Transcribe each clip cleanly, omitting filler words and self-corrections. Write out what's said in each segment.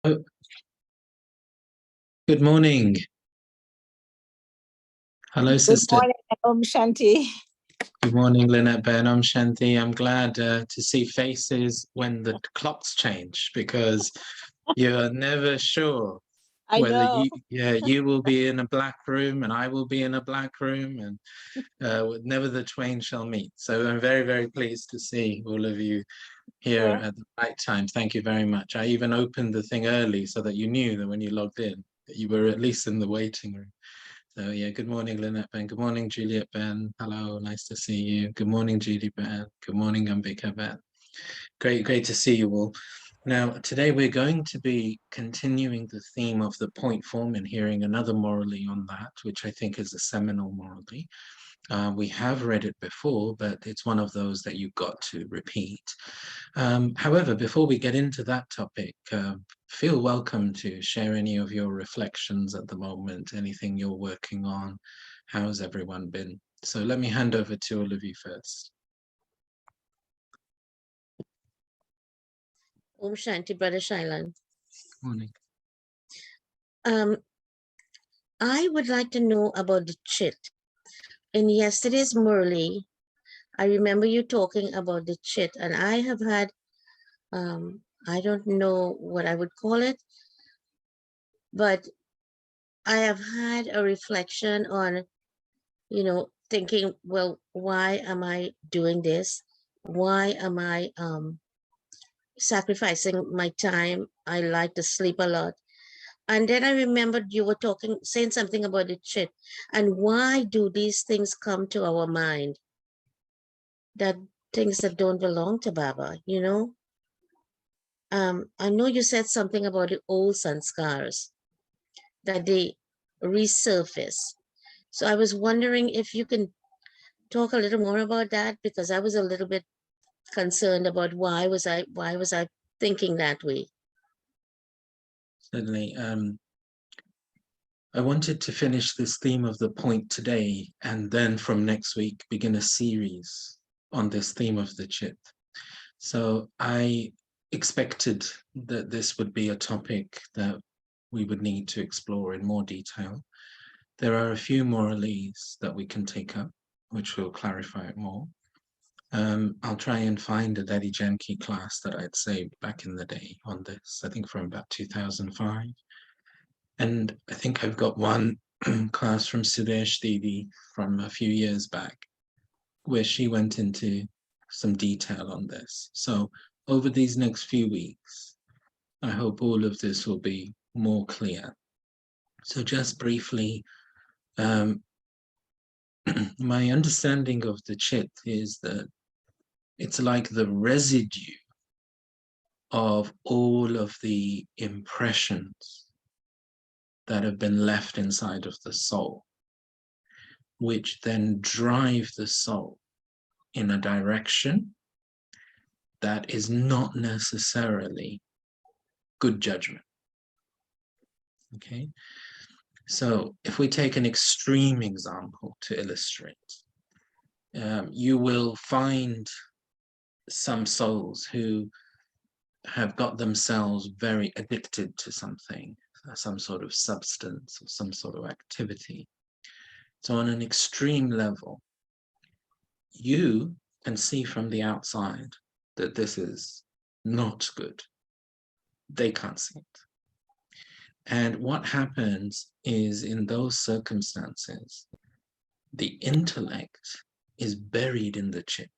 Oh, good morning. Hello, Good sister. morning, Shanti. Good morning, Lynette Ben. I'm Shanti. I'm glad to see faces when the clocks change because you're never sure I whether know. you will be in a black room and I will be in a black room, and never the twain shall meet. So I'm very, very pleased to see all of you here Yeah. at the right time. Thank you very much. I even opened the thing early so that you knew that when you logged in, that you were at least in the waiting room. So yeah, good morning, Lynette Ben. Good morning, Juliet Ben. Hello, nice to see you. Good morning, Judy Ben. Good morning, Ambika Ben. Great to see you all. Now, today we're going to be continuing the theme of the point form and hearing another morally on that, which I think is a seminal morally. We have read it before, but it's one of those that you've got to repeat. However, before we get into that topic, feel welcome to share any of your reflections at the moment, anything you're working on. How's everyone been? So let me hand over to all of you first. Om Shanti, Brother Shailan. Morning. I would like to know about the Chit. In yesterday's Murli, I remember you talking about the Chit, and I have had, I don't know what I would call it, but I have had a reflection on, thinking, well, why am I doing this? Why am I sacrificing my time? I like to sleep a lot. And then I remembered you were saying something about the Chit. And why do these things come to our mind? That things that don't belong to Baba, I know you said something about the old sanskars, that they resurface. So I was wondering if you can talk a little more about that, because I was a little bit concerned about why was I thinking that way. Certainly. I wanted to finish this theme of the point today, and then from next week begin a series on this theme of the Chit. So I expected that this would be a topic that we would need to explore in more detail. There are a few moralies that we can take up, which will clarify it more. I'll try and find a Daddy Janki class that I'd saved back in the day on this, I think from about 2005. And I think I've got one class from Sudesh Didi from a few years back, where she went into some detail on this. So over these next few weeks, I hope all of this will be more clear. So just briefly, my understanding of the Chit is that it's like the residue of all of the impressions that have been left inside of the soul, which then drive the soul in a direction that is not necessarily good judgment. Okay, so if we take an extreme example to illustrate, you will find some souls who have got themselves very addicted to something, some sort of substance or some sort of activity. So on an extreme level, you can see from the outside that this is not good. They can't see it. And what happens is, in those circumstances, the intellect is buried in the Chit.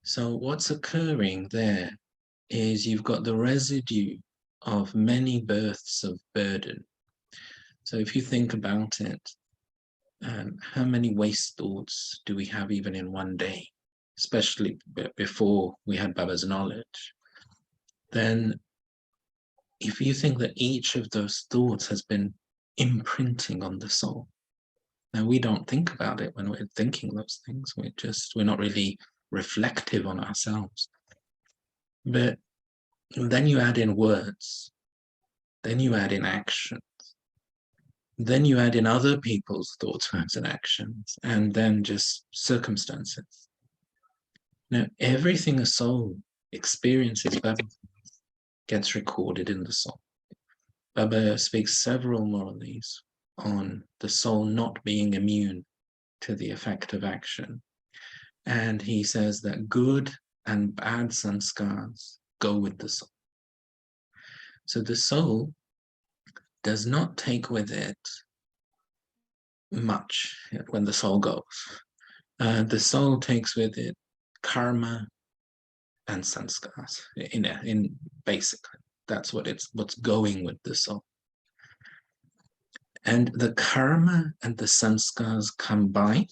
So what's occurring there is you've got the residue of many births of burden. So if you think about it, how many waste thoughts do we have even in one day, especially before we had Baba's knowledge? Then if you think that each of those thoughts has been imprinting on the soul, now we don't think about it when we're thinking those things. We're not really reflective on ourselves. But then you add in words, then you add in actions, then you add in other people's thoughts, words, and actions, and then just circumstances. Now, everything a soul experiences gets recorded in the soul. Baba speaks several muраlis on the soul not being immune to the effect of action. And he says that good and bad sanskars go with the soul. So the soul does not take with it much when the soul goes. The soul takes with it karma and sanskars. In basically, that's what's going with the soul. And the karma and the sanskars combine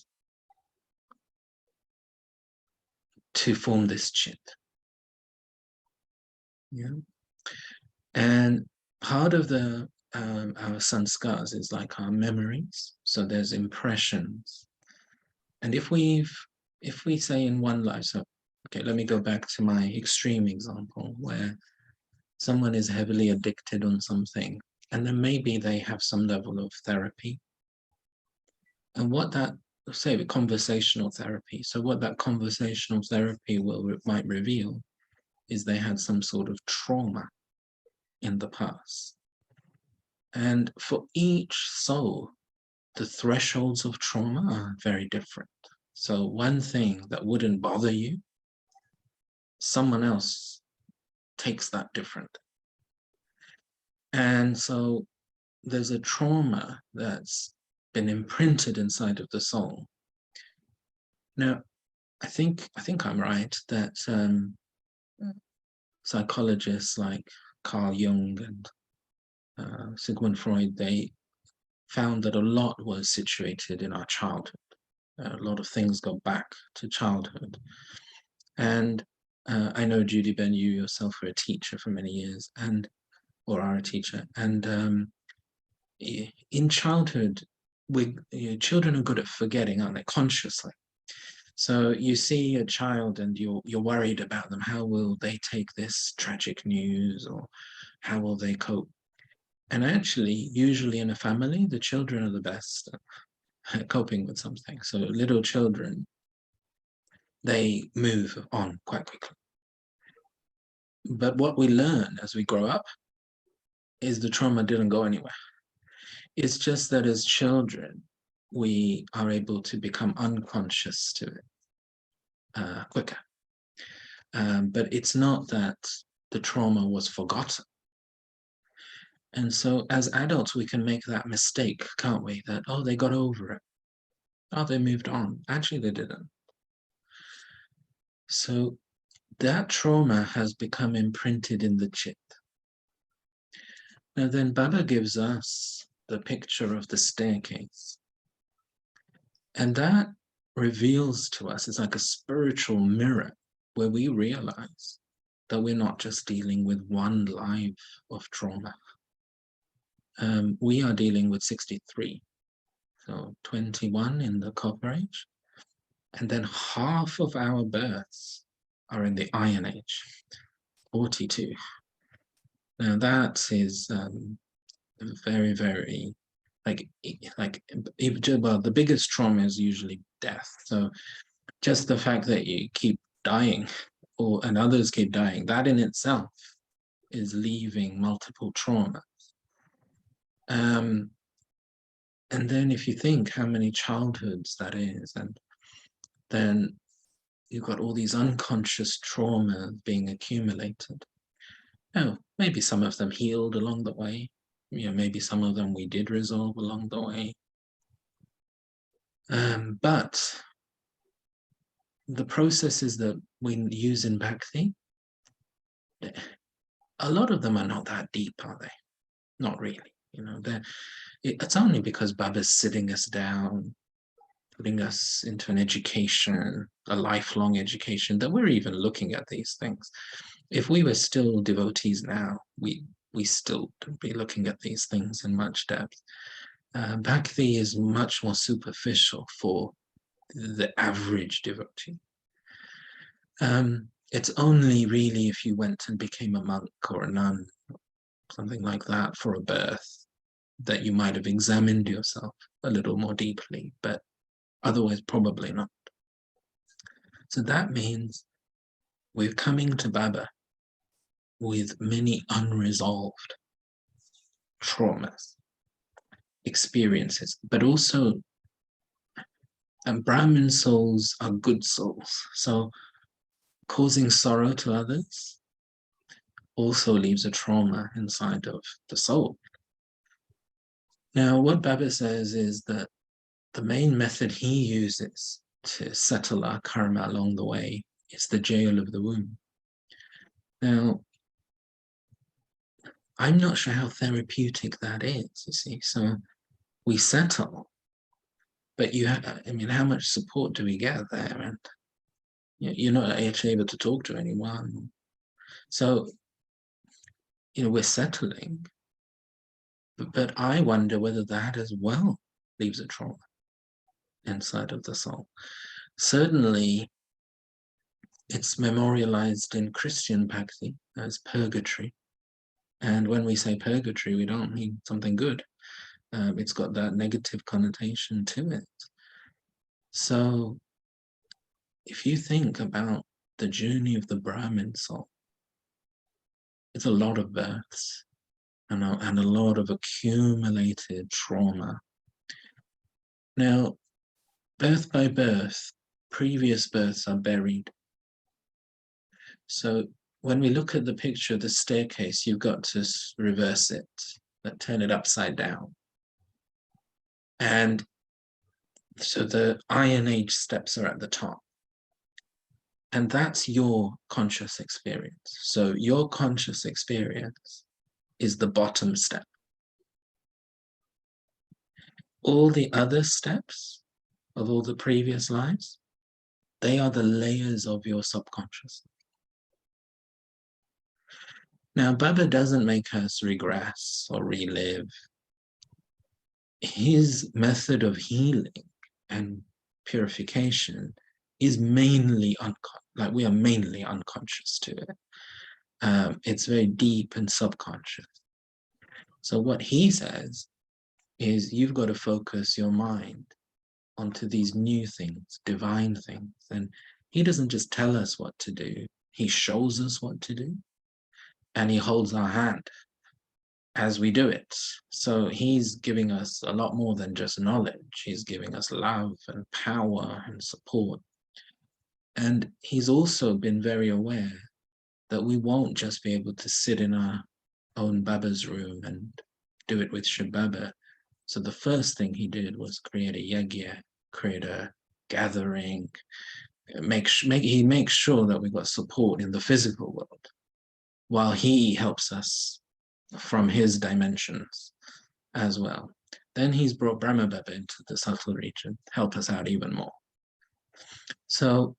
to form this chit. Yeah. And part of the our sanskars is like our memories. So there's impressions. And if we say in one life, so okay, let me go back to my extreme example where someone is heavily addicted on something, and then maybe they have some level of therapy. And what that, say, conversational therapy. So what that conversational therapy might reveal is they had some sort of trauma in the past. And for each soul, the thresholds of trauma are very different. So one thing that wouldn't bother you, someone else takes that different. And so there's a trauma that's been imprinted inside of the soul. Now, I think I'm right that psychologists like Carl Jung and Sigmund Freud, they found that a lot was situated in our childhood. A lot of things go back to childhood. And I know, Judy Ben, you yourself were a teacher for many years, or are a teacher. And in childhood, children are good at forgetting, aren't they, consciously? So you see a child and you're worried about them. How will they take this tragic news, or how will they cope? And actually, usually in a family, the children are the best at coping with something. So little children, they move on quite quickly. But what we learn as we grow up is the trauma didn't go anywhere. It's just that as children, we are able to become unconscious to it quicker. But it's not that the trauma was forgotten. And so as adults, we can make that mistake, can't we? That, oh, they got over it. Oh, they moved on. Actually, they didn't. So that trauma has become imprinted in the chit. Now then Baba gives us the picture of the staircase. And that reveals to us, it's like a spiritual mirror where we realize that we're not just dealing with one life of trauma. We are dealing with 63, so 21 in the Copper Age, and then half of our births are in the Iron Age, 42. Now that is very, very, well, the biggest trauma is usually death. So just the fact that you keep dying, and others keep dying, that in itself is leaving multiple trauma. And then if you think how many childhoods that is, and then you've got all these unconscious trauma being accumulated. Oh, maybe some of them healed along the way. Maybe some of them we did resolve along the way. But the processes that we use in Bhakti, a lot of them are not that deep, are they? Not really. It's only because Baba's sitting us down, putting us into an education, a lifelong education, that we're even looking at these things. If we were still devotees now, we still would be looking at these things in much depth. Bhakti is much more superficial for the average devotee. It's only really if you went and became a monk or a nun, something like that, for a birth, that you might have examined yourself a little more deeply, but otherwise probably not. So that means we're coming to Baba with many unresolved traumas, experiences, but also Brahmin souls are good souls. So causing sorrow to others also leaves a trauma inside of the soul. Now, what Baba says is that the main method he uses to settle our karma along the way is the jail of the womb. Now, I'm not sure how therapeutic that is, you see. So we settle, but I mean, how much support do we get there? And you're not actually able to talk to anyone. So, we're settling, but I wonder whether that as well leaves a trauma inside of the soul. Certainly, it's memorialized in Christian bhakti as purgatory. And when we say purgatory, we don't mean something good. It's got that negative connotation to it. So if you think about the journey of the Brahmin soul, it's a lot of births and a lot of accumulated trauma. Now, birth by birth, previous births are buried. So when we look at the picture of the staircase, you've got to reverse it, turn it upside down. And so the Iron Age steps are at the top. And that's your conscious experience. So your conscious experience is the bottom step. All the other steps of all the previous lives, they are the layers of your subconscious. Now, Baba doesn't make us regress or relive. His method of healing and purification is mainly like we are mainly unconscious to it. It's very deep and subconscious. So what he says is you've got to focus your mind onto these new things, divine things. And he doesn't just tell us what to do, he shows us what to do, and he holds our hand as we do it. So he's giving us a lot more than just knowledge. He's giving us love and power and support. And he's also been very aware that we won't just be able to sit in our own Baba's room and do it with Shiv Baba. So the first thing he did was create a yagya, create a gathering, he makes sure that we've got support in the physical world, while he helps us from his dimensions as well. Then he's brought Brahma Baba into the subtle region, help us out even more. So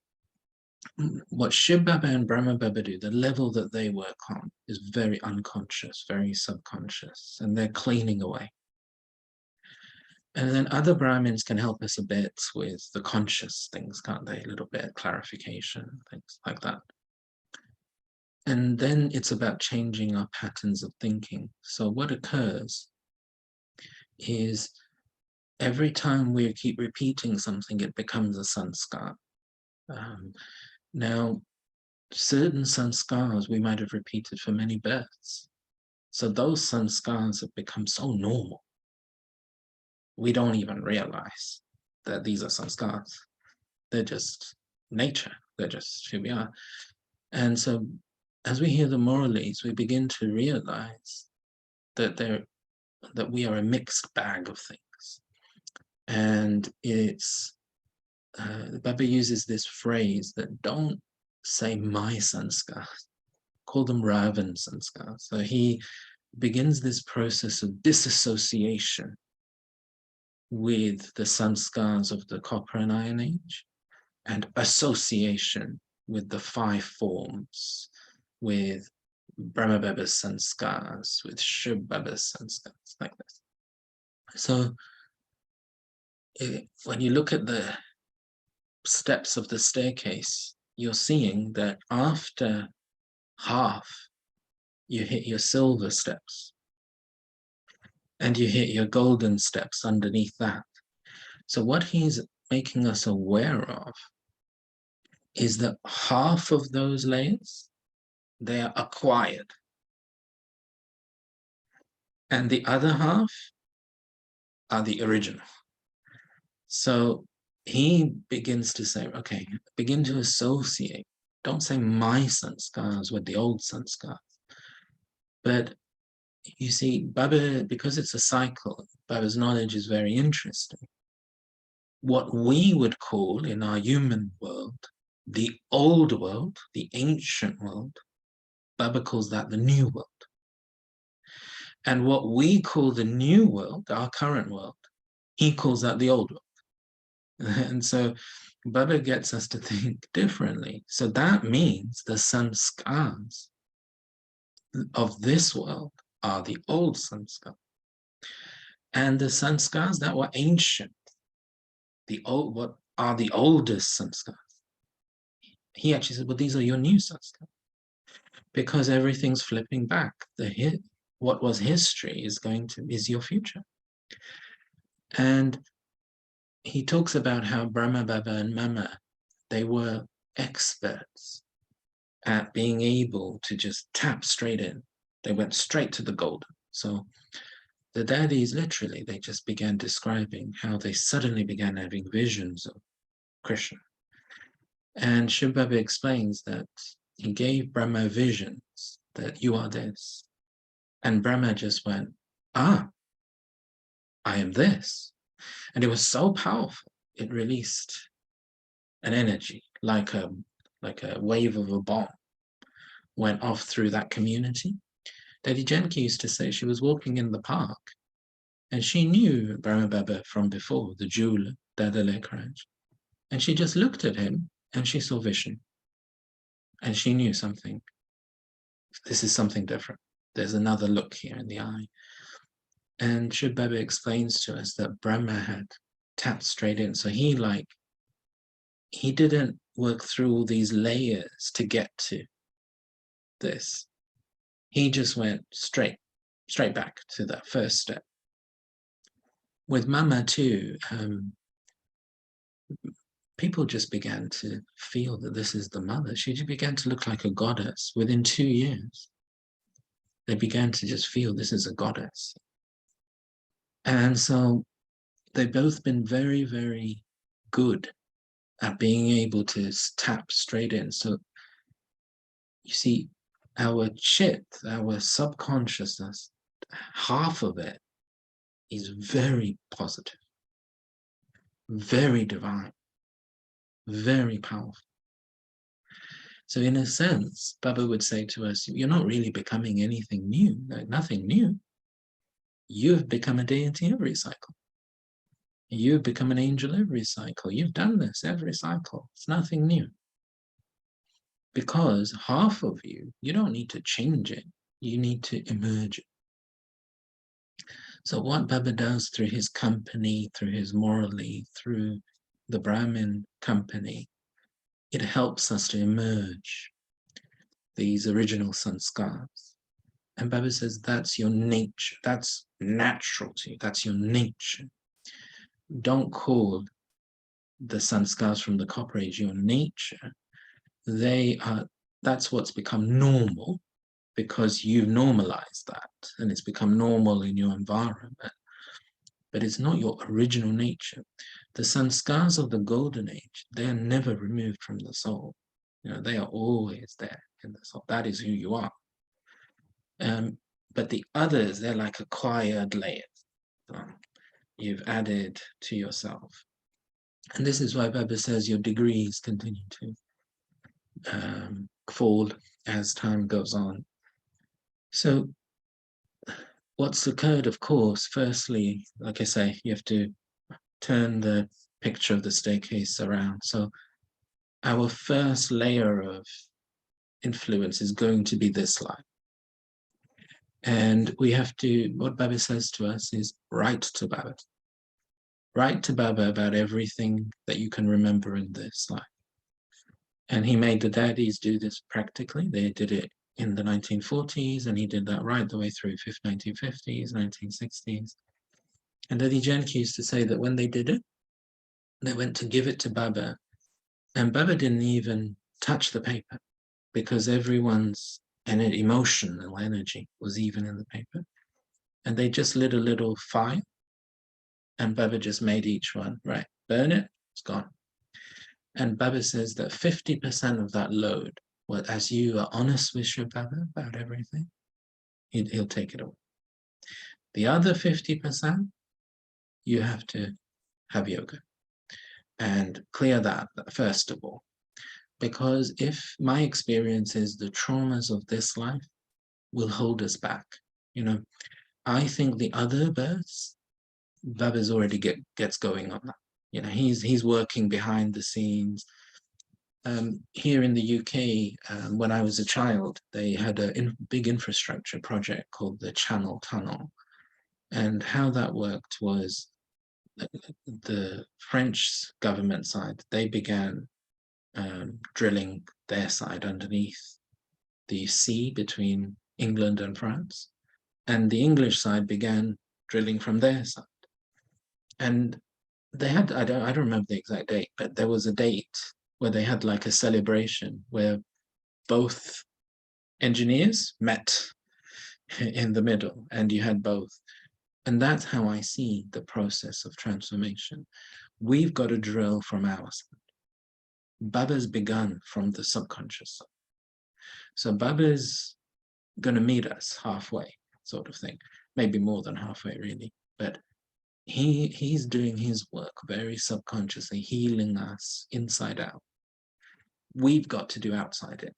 what Shiv Baba and Brahma Baba do, the level that they work on is very unconscious, very subconscious, and they're cleaning away. And then other Brahmins can help us a bit with the conscious things, can't they? A little bit of clarification, things like that. And then it's about changing our patterns of thinking. So what occurs is every time we keep repeating something, it becomes a sanskar. Now, certain sanskars we might have repeated for many births. So those sanskars have become so normal, we don't even realize that these are sanskars. They're just nature. They're just who we are. And so as we hear the Muralis, we begin to realize that we are a mixed bag of things. And it's, Baba uses this phrase that don't say my sanskar, call them Ravan sanskar. So he begins this process of disassociation with the sanskars of the Copper and Iron Age, and association with the 5 forms, with Brahma Baba's sanskars, with Shiv Baba's sanskars, like this. So when you look at the steps of the staircase, you're seeing that after half, you hit your silver steps, and you hit your golden steps underneath that. So what he's making us aware of is that half of those layers they are acquired. And the other half are the original. So he begins to say, okay, begin to associate. Don't say my sanskars with the old sanskars. But you see, Baba, because it's a cycle, Baba's knowledge is very interesting. What we would call in our human world, the old world, the ancient world, Baba calls that the new world. And what we call the new world, our current world, he calls that the old world. And so Baba gets us to think differently. So that means the sanskars of this world are the old sanskars. And the sanskars that were ancient, what are the oldest sanskars? He actually said, well, these are your new sanskars. Because everything's flipping back. What was history is your future. And he talks about how Brahma Baba and Mama, they were experts at being able to just tap straight in. They went straight to the golden. So the daddies, literally, they just began describing how they suddenly began having visions of Krishna. And Shiv Baba explains that he gave Brahma visions that you are this. And Brahma just went, I am this. And it was so powerful, it released an energy like a wave of a bomb went off through that community. Lady Janki used to say she was walking in the park and she knew Brahma Baba from before, the jeweler, Dada Lekraj. And she just looked at him and she saw vision. And she knew something. This is something different. There's another look here in the eye. And Shiv Baba explains to us that Brahma had tapped straight in. So he didn't work through all these layers to get to this. He just went straight back to that first step. With Mama too, people just began to feel that this is the mother. She just began to look like a goddess within 2 years. They began to just feel this is a goddess. And so they've both been very, very good at being able to tap straight in. So you see, our chit, our subconsciousness, half of it is very positive, very divine, very powerful. So in a sense, Baba would say to us, you're not really becoming anything new, like nothing new. You've become a deity every cycle. You've become an angel every cycle. You've done this every cycle. It's nothing new. Because half of you, you don't need to change it. You need to emerge it. So what Baba does through his company, through his morally, through the Brahmin company, it helps us to emerge these original sanskars. And Baba says that's your nature. That's natural to you. That's your nature. Don't call the sanskars from the Copper Age your nature. That's what's become normal because you've normalized that and it's become normal in your environment. But it's not your original nature. The sanskars of the golden age, they're never removed from the soul. They are always there in the soul. That is who you are. But the others, they're like acquired layers. You've added to yourself. And this is why Baba says your degrees continue to fall as time goes on. So what's occurred, of course, firstly, like I say, you have to turn the picture of the staircase around. So our first layer of influence is going to be this life. And we have to, what Baba says to us is write to Baba. Write to Baba about everything that you can remember in this life. And he made the daddies do this practically. They did it in the 1940s, and he did that right the way through 1950s, 1960s. And Daddy Janki used to say that when they did it, they went to give it to Baba, and Baba didn't even touch the paper because everyone's and emotional energy was even in the paper. And they just lit a little fire, and Baba just made each one, right, burn it, it's gone. And Baba says that 50% of that load, well, as you are honest with your Baba about everything, he'll take it away. The other 50%, you have to have yoga and clear that first of all. Because if my experience is the traumas of this life will hold us back, I think the other births, Baba's already gets going on that. He's working behind the scenes. Here in the UK, when I was a child, they had a big infrastructure project called the Channel Tunnel. And how that worked was the French government side, they began drilling their side underneath the sea between England and France. And the English side began drilling from their side. And they had, I don't remember the exact date, but there was a date where they had like a celebration where both engineers met in the middle, and you had both. And that's how I see the process of transformation. We've got to drill from our side. Baba's begun from the subconscious side. So Baba's going to meet us halfway, sort of thing. Maybe more than halfway, really. But he's doing his work very subconsciously, healing us inside out. We've got to do outside it.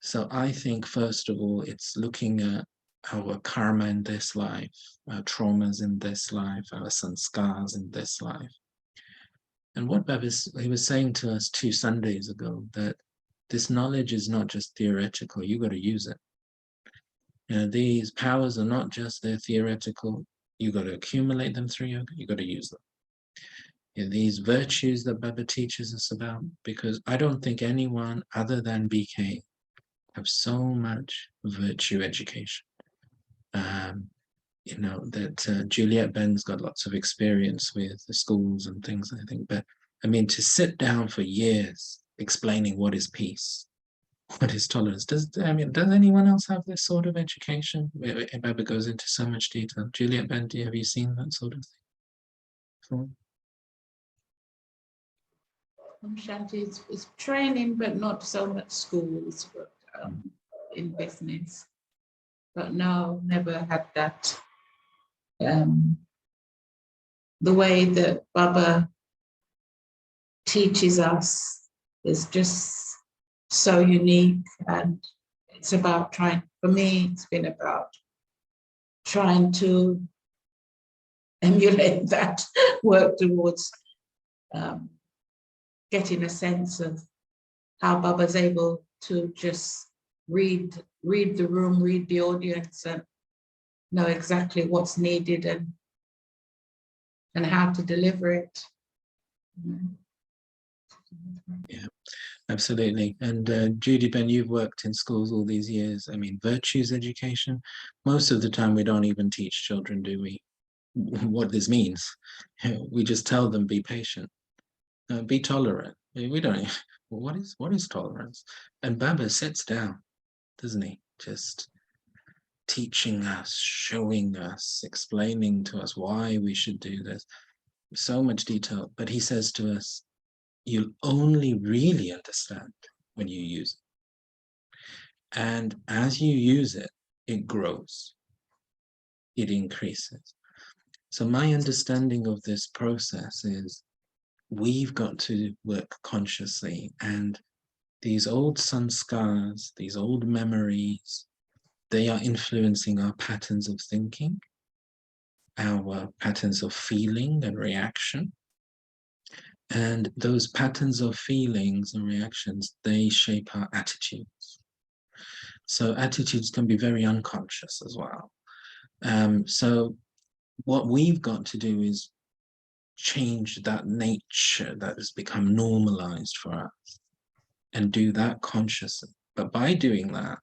So I think, first of all, it's looking at our karma in this life, our traumas in this life, our sanskars in this life. And what he was saying to us 2 Sundays ago, that this knowledge is not just theoretical, you got to use it. These powers are not just they're theoretical, you got to accumulate them through yoga, you got to use them. These virtues that Baba teaches us about, because I don't think anyone other than BK have so much virtue education. That Juliet Ben's got lots of experience with the schools and things, I think. But I mean, to sit down for years explaining what is peace, what is tolerance, does anyone else have this sort of education? Baba goes into so much detail. Juliet Ben, have you seen that sort of thing? Shanti, it's training, but not so much schools, but in business. But no, never had that. The way that Baba teaches us is just so unique, and it's about for me, it's been about trying to emulate that, work towards getting a sense of how Baba's able to just read the room, read the audience, and know exactly what's needed and how to deliver it. Yeah, absolutely. And Judy Ben, you've worked in schools all these years. I mean, virtues education, most of the time we don't even teach children, do we, what this means? We just tell them, be patient, be tolerant. We don't, what is tolerance? And Baba sits down, doesn't he? Just teaching us, showing us, explaining to us why we should do this. So much detail. But he says to us, you'll only really understand when you use it. And as you use it, it grows, it increases. So my understanding of this process is we've got to work consciously, and these old sanskars, these old memories, they are influencing our patterns of thinking, our patterns of feeling and reaction. And those patterns of feelings and reactions, they shape our attitudes. So attitudes can be very unconscious as well. So what we've got to do is change that nature that has become normalized for us and do that consciously. But by doing that,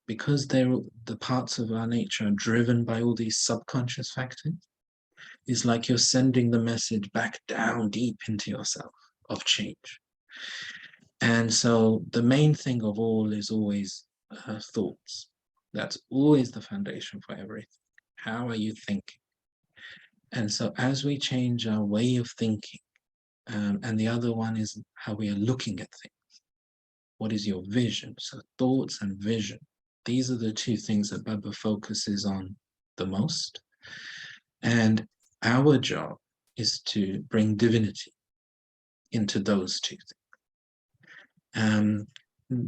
because the parts of our nature are driven by all these subconscious factors, it's like you're sending the message back down deep into yourself of change. And so the main thing of all is always thoughts. That's always the foundation for everything. How are you thinking? And so as we change our way of thinking, and the other one is how we are looking at things. What is your vision? So thoughts and vision. These are the two things that Baba focuses on the most. And our job is to bring divinity into those two things.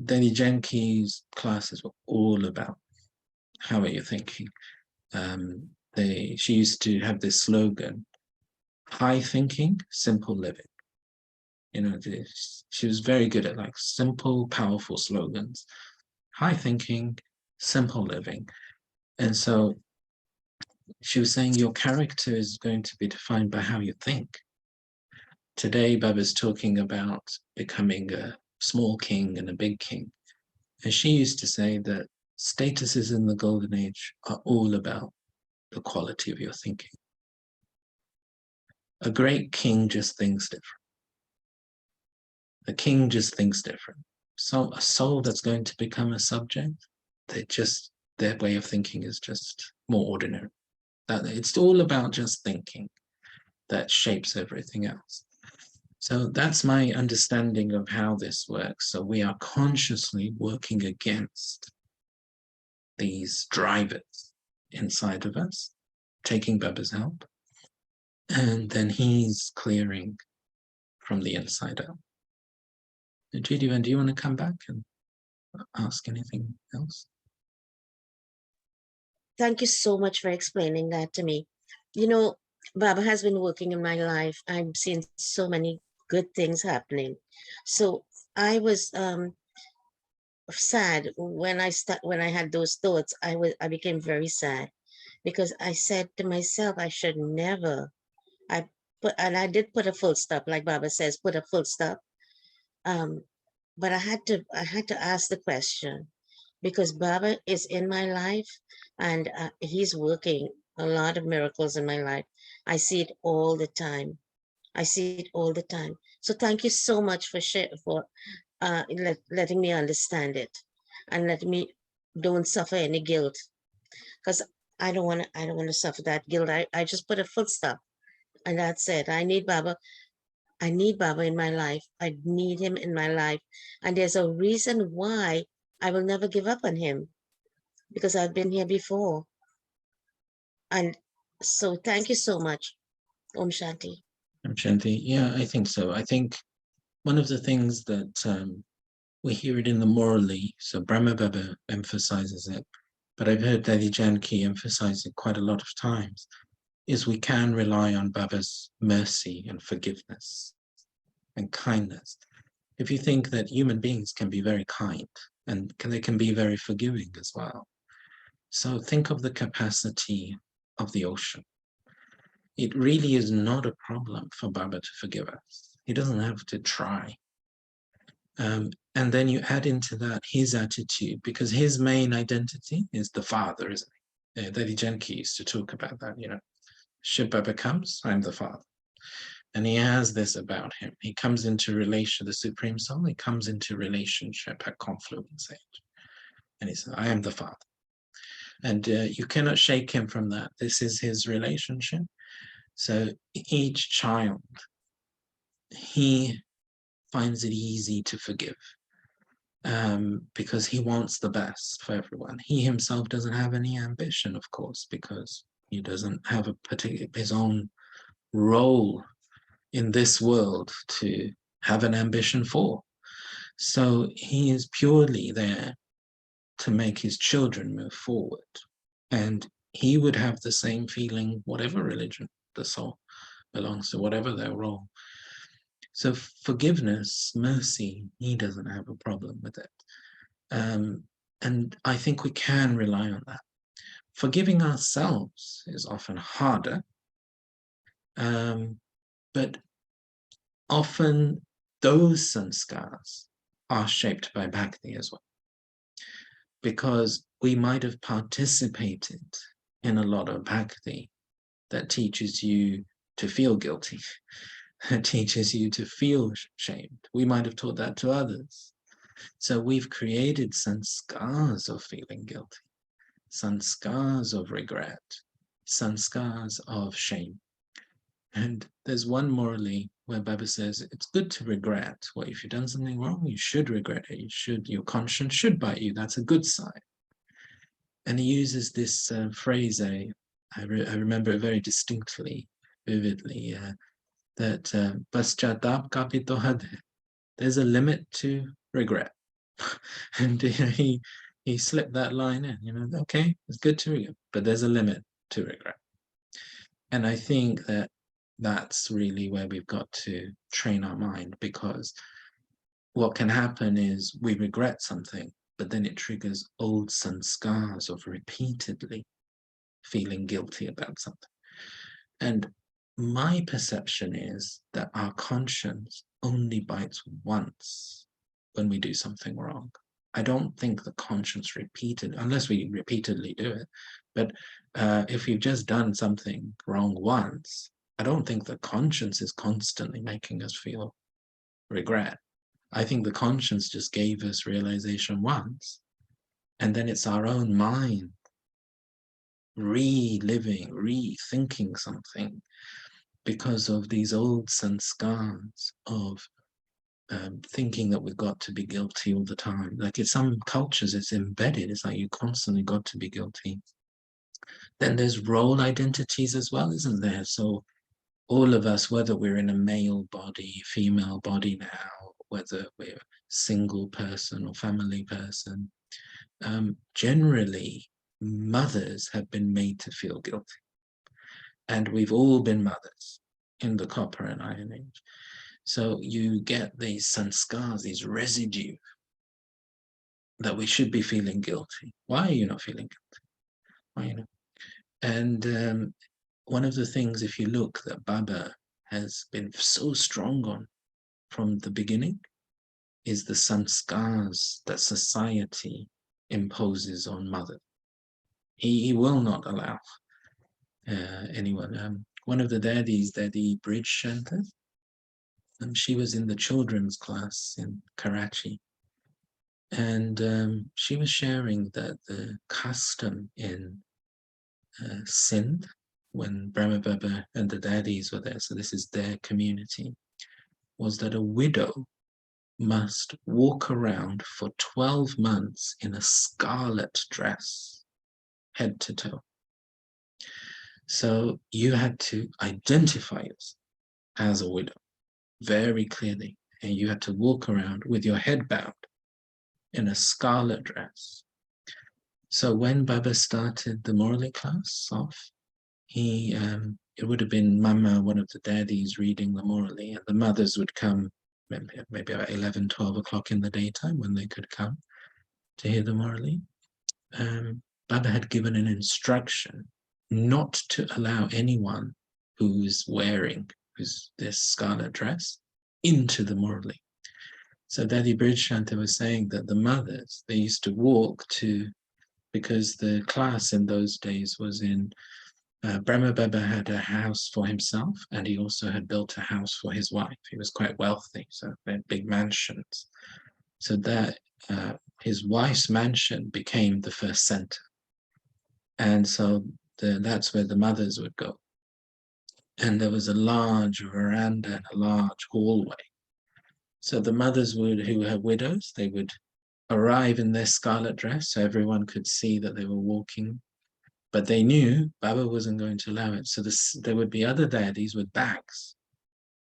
Danny Jenkins' classes were all about how are you thinking. She used to have this slogan, high thinking, simple living. You know, she was very good at like simple, powerful slogans. High thinking, simple living. And so she was saying your character is going to be defined by how you think. Today, Baba's talking about becoming a small king and a big king. And she used to say that statuses in the golden age are all about the quality of your thinking. A great king just thinks different. A king just thinks different. So a soul that's going to become a subject, their way of thinking is just more ordinary. That it's all about just thinking that shapes everything else. So that's my understanding of how this works. So we are consciously working against these drivers inside of us, taking Baba's help, and then he's clearing from the inside out. Jidhivan, do you want to come back and ask anything else? Thank you so much for explaining that to me. You know, Baba has been working in my life. I've seen so many good things happening. So I was sad when I had those thoughts. I became very sad because I said to myself, I should never. I did put a full stop, like Baba says, put a full stop. But I had to ask the question because Baba is in my life and he's working a lot of miracles in my life. I see it all the time. I see it all the time. So thank you so much for letting me understand it and let me don't suffer any guilt because I don't want to suffer that guilt. I just put a full stop and that's it. I need Baba in my life. I need him in my life. And there's a reason why I will never give up on him because I've been here before. And so thank you so much. Om Shanti. Shanti, yeah, I think so. I think one of the things that we hear it in the morally, so Brahma Baba emphasizes it, but I've heard Daddy Janki emphasize it quite a lot of times, is we can rely on Baba's mercy and forgiveness and kindness. If you think that human beings can be very kind and they can be very forgiving as well. So think of the capacity of the ocean. It really is not a problem for Baba to forgive us. He doesn't have to try. And then you add into that his attitude, because his main identity is the father, isn't he? Daddy Janki used to talk about that, you know. Shiv Baba comes, I'm the father. And he has this about him. He comes into relation, the Supreme Soul, he comes into relationship at confluence age. And he says, I am the father. And you cannot shake him from that. This is his relationship. So each child, he finds it easy to forgive because he wants the best for everyone. He himself doesn't have any ambition, of course, because he doesn't have his own role in this world to have an ambition for. So he is purely there to make his children move forward. And he would have the same feeling, whatever religion the soul belongs to, whatever their role. So forgiveness, mercy, he doesn't have a problem with it. And I think we can rely on that. Forgiving ourselves is often harder, but often those sanskars are shaped by bhakti as well. Because we might have participated in a lot of bhakti that teaches you to feel guilty, that teaches you to feel shamed. We might have taught that to others. So we've created sanskars of feeling guilty. sanskars of regret, sanskars of shame. And there's one morally where Baba says it's good to regret. Well, if you've done something wrong, you should regret it. Your conscience should bite you. That's a good sign. And he uses this phrase, I remember it very distinctly, vividly, that paschatap kapito had. There's a limit to regret. And he slipped that line in, okay, it's good to regret, but there's a limit to regret. And I think that that's really where we've got to train our mind, because what can happen is we regret something, but then it triggers old sanskars of repeatedly feeling guilty about something. And my perception is that our conscience only bites once when we do something wrong. I don't think the conscience unless we repeatedly do it, but if you've just done something wrong once, I don't think the conscience is constantly making us feel regret. I think the conscience just gave us realization once, and then it's our own mind reliving, rethinking something because of these old sanskars of thinking that we've got to be guilty all the time. Like in some cultures, it's embedded. It's like you constantly got to be guilty. Then there's role identities as well, isn't there? So all of us, whether we're in a male body, female body now, whether we're a single person or family person, generally mothers have been made to feel guilty. And we've all been mothers in the copper and iron age. So you get these sanskars, these residue that we should be feeling guilty. Why are you not feeling guilty? Why, And one of the things, if you look, that Baba has been so strong on from the beginning is the sanskars that society imposes on mother. He will not allow anyone. One of the daddies, Daddy Bridge Shanta, she was in the children's class in Karachi. And she was sharing that the custom in Sindh, when Brahma Baba and the daddies were there, so this is their community, was that a widow must walk around for 12 months in a scarlet dress, head to toe. So you had to identify yourself as a widow very clearly, and you had to walk around with your head bowed in a scarlet dress. So when Baba started the Morley class off, it would have been Mama, one of the daddies, reading the Morley, and the mothers would come maybe about 11, 12 o'clock in the daytime when they could come to hear the Morley. Baba had given an instruction not to allow anyone who's wearing this scarlet dress into the Morley. So Daddy Bridge Shanta was saying that the mothers, they used to walk to, because the class in those days was in, Brahma Baba had a house for himself, and he also had built a house for his wife. He was quite wealthy, so they had big mansions. So that his wife's mansion became the first center. And so that's where the mothers would go. And there was a large veranda and a large hallway. So the mothers who were widows, they would arrive in their scarlet dress so everyone could see that they were walking. But they knew Baba wasn't going to allow it. So there would be other daddies with bags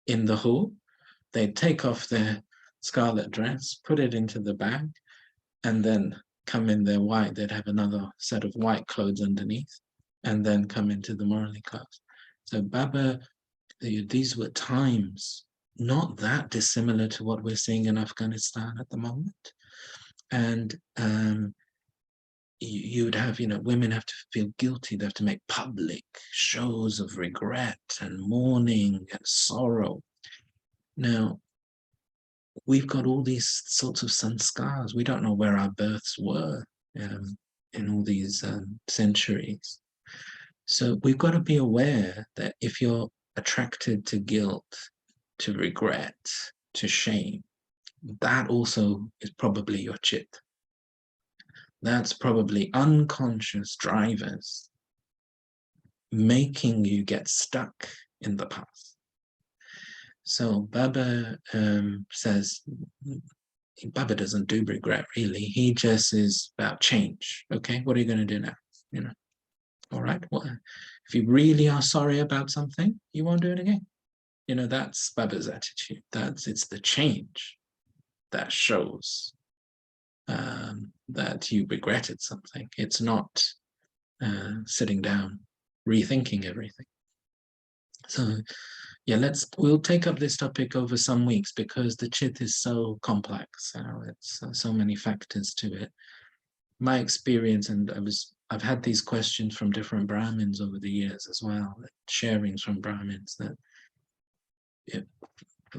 in the hall. They'd take off their scarlet dress, put it into the bag, and then come in their white. They'd have another set of white clothes underneath, and then come into the Morley class. So Baba, these were times not that dissimilar to what we're seeing in Afghanistan at the moment. And you would have, women have to feel guilty. They have to make public shows of regret and mourning and sorrow. Now, we've got all these sorts of sanskars. We don't know where our births were in all these centuries. So we've got to be aware that if you're attracted to guilt, to regret, to shame, that also is probably your chit. That's probably unconscious drivers making you get stuck in the past. So Baba says, Baba doesn't do regret really. He just is about change. Okay, what are you going to do now? You know, all right. Well, if you really are sorry about something, you won't do it again. You know, that's Baba's attitude. It's the change that shows that you regretted something. It's not sitting down, rethinking everything. So yeah, we'll take up this topic over some weeks because the Chit is so complex. It's so many factors to it. My experience, and I've had these questions from different Brahmins over the years as well, sharings from Brahmins that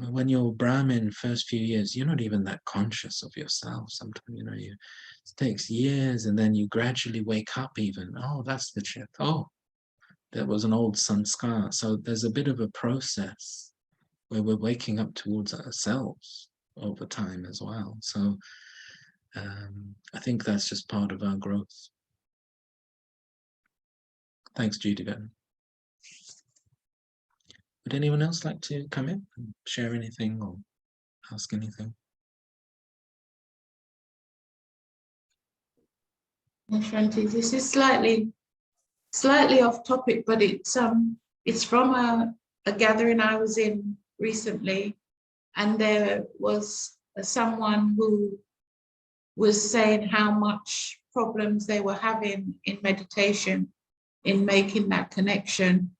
when you're Brahmin first few years, you're not even that conscious of yourself. Sometimes, it takes years and then you gradually wake up even. Oh, that's the Chit. Oh, that was an old sanskar. So there's a bit of a process where we're waking up towards ourselves over time as well. So I think that's just part of our growth. Thanks, Judy. Would anyone else like to come in and share anything or ask anything? Shanti, this is slightly off topic, but it's from a gathering I was in recently, and there was someone who was saying how much problems they were having in meditation, in making that connection,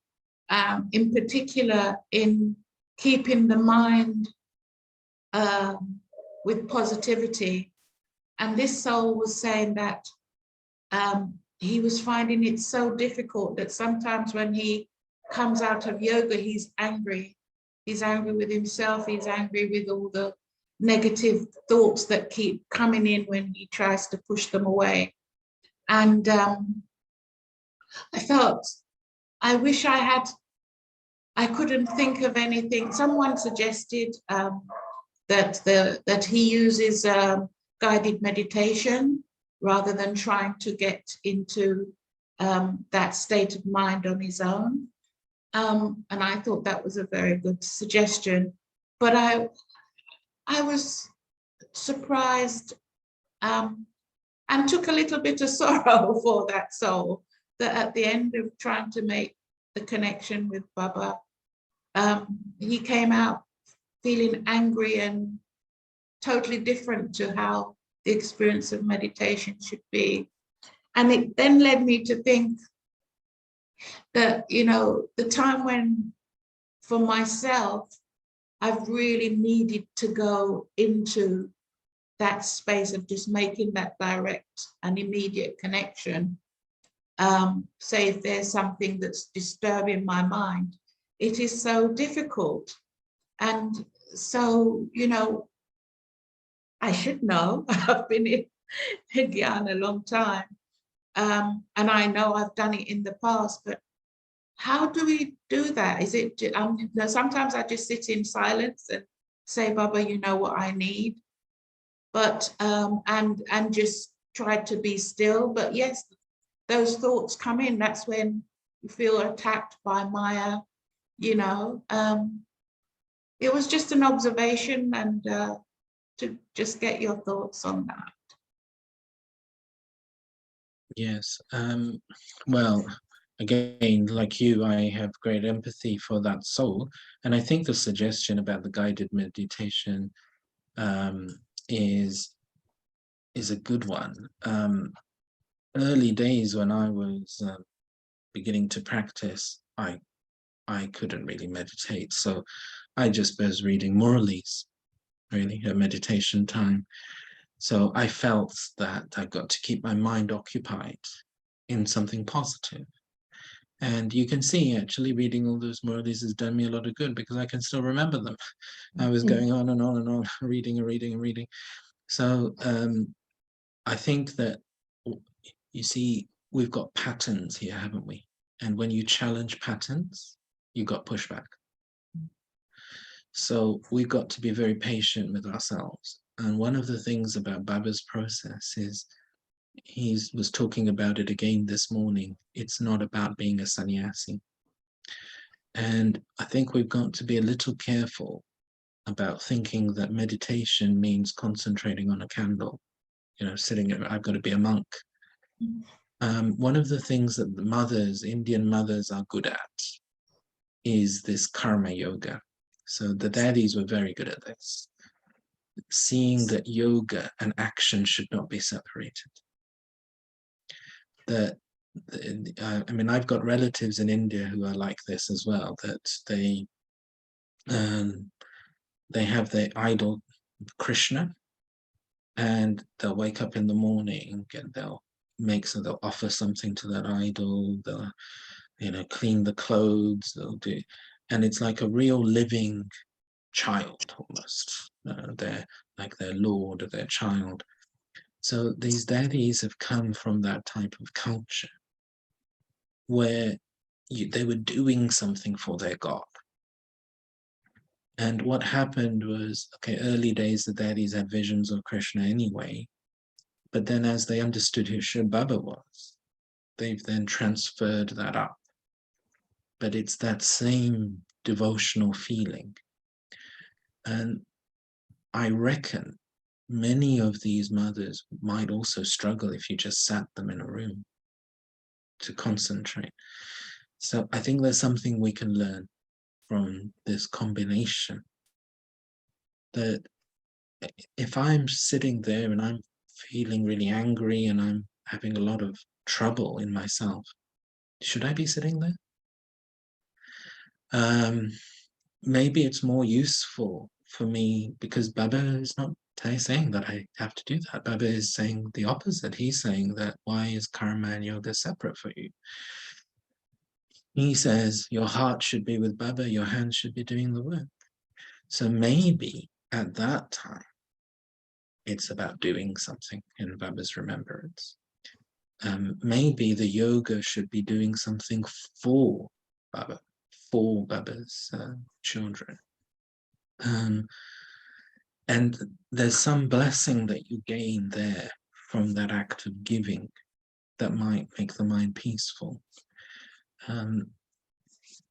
in particular in keeping the mind with positivity. And this soul was saying that he was finding it so difficult that sometimes when he comes out of yoga, he's angry. He's angry with himself. He's angry with all the negative thoughts that keep coming in when he tries to push them away. And I felt, I wish I couldn't think of anything. Someone suggested that he uses guided meditation rather than trying to get into that state of mind on his own. And I thought that was a very good suggestion. But I was surprised and took a little bit of sorrow for that soul, that at the end of trying to make the connection with Baba, he came out feeling angry and totally different to how the experience of meditation should be. And it then led me to think that, the time when, for myself, I've really needed to go into that space of just making that direct and immediate connection. Say if there's something that's disturbing my mind, it is so difficult. And so, I should know. I've been in Gyan a long time. And I know I've done it in the past, but how do we do that? Is it, sometimes I just sit in silence and say, Baba, you know what I need, but, and just try to be still. But yes, those thoughts come in. That's when you feel attacked by Maya, it was just an observation, and to just get your thoughts on that. Yes. Well, again, like you, I have great empathy for that soul. And I think the suggestion about the guided meditation is a good one. Early days when I was beginning to practice, I couldn't really meditate. So I just was reading Murali's, really, a meditation time. So I felt that I got to keep my mind occupied in something positive. And you can see actually reading all those Murali's has done me a lot of good because I can still remember them. I was going on and on and on, reading and reading and reading. So I think that, you see, we've got patterns here, haven't we? And when you challenge patterns, you got pushback. So we've got to be very patient with ourselves. And one of the things about Baba's process is he was talking about it again this morning. It's not about being a sannyasi. And I think we've got to be a little careful about thinking that meditation means concentrating on a candle, sitting, I've got to be a monk. One of the things that the mothers, Indian mothers, are good at is this karma yoga. So the daddies were very good at this, seeing that yoga and action should not be separated. That I mean, I've got relatives in India who are like this as well, that they have their idol Krishna, and they'll wake up in the morning and they'll offer something to that idol. They'll clean the clothes. They'll do, and it's like a real living child almost. They're like their lord or their child. So these daddies have come from that type of culture where they were doing something for their God. And what happened was, okay, early days, the daddies had visions of Krishna anyway. But then as they understood who Shiv Baba was, they've then transferred that up. But it's that same devotional feeling. And I reckon many of these mothers might also struggle if you just sat them in a room to concentrate. So I think there's something we can learn from this combination, that if I'm sitting there and I'm feeling really angry and I'm having a lot of trouble in myself, should I be sitting there? Maybe it's more useful for me, because Baba is not saying that I have to do that. Baba is saying the opposite. He's saying that why is karma and yoga separate for you? He says your heart should be with Baba, your hands should be doing the work. So maybe at that time, it's about doing something in Baba's remembrance. Maybe the yoga should be doing something for Baba, for Baba's children. And there's some blessing that you gain there from that act of giving that might make the mind peaceful.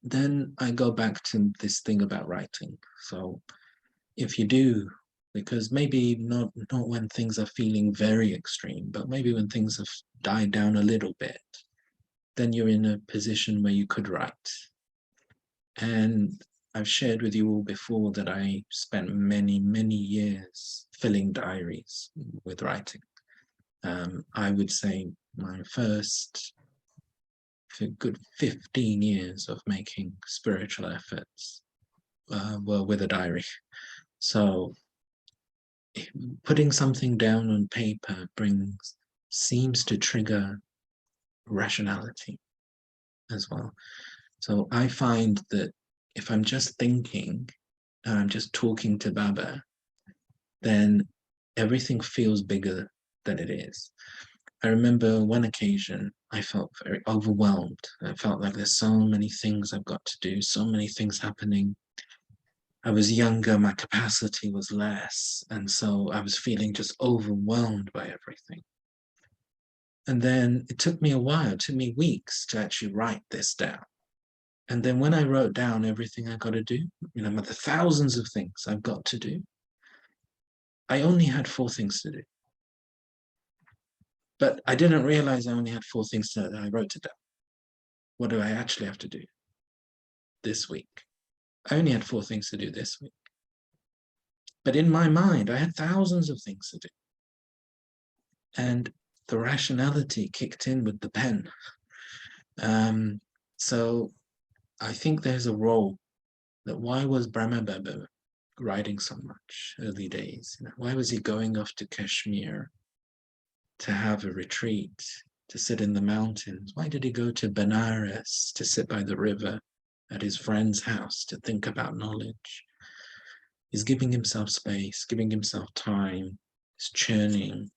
Then I go back to this thing about writing. So if you do, because maybe not when things are feeling very extreme, but maybe when things have died down a little bit, then you're in a position where you could write. And I've shared with you all before that I spent many, many years filling diaries with writing. I would say my first good 15 years of making spiritual efforts were with a diary. So putting something down on paper seems to trigger rationality as well. So I find that if I'm just thinking and I'm just talking to Baba, then everything feels bigger than it is. I remember one occasion I felt very overwhelmed. I felt like there's so many things I've got to do, so many things happening. I was younger, my capacity was less, and so I was feeling just overwhelmed by everything. And then it took me a while, it took me weeks to actually write this down. And then when I wrote down everything I got to do, the thousands of things I've got to do, I only had 4 things to do. But I didn't realize I only had 4 things to do. I wrote it down. What do I actually have to do this week? I only had 4 things to do this week. But in my mind, I had thousands of things to do. And the rationality kicked in with the pen. So I think there's a role that why was Brahma Baba writing so much early days? Why was he going off to Kashmir to have a retreat, to sit in the mountains? Why did he go to Benares to sit by the river at his friend's house to think about knowledge? He's giving himself space, giving himself time, he's churning.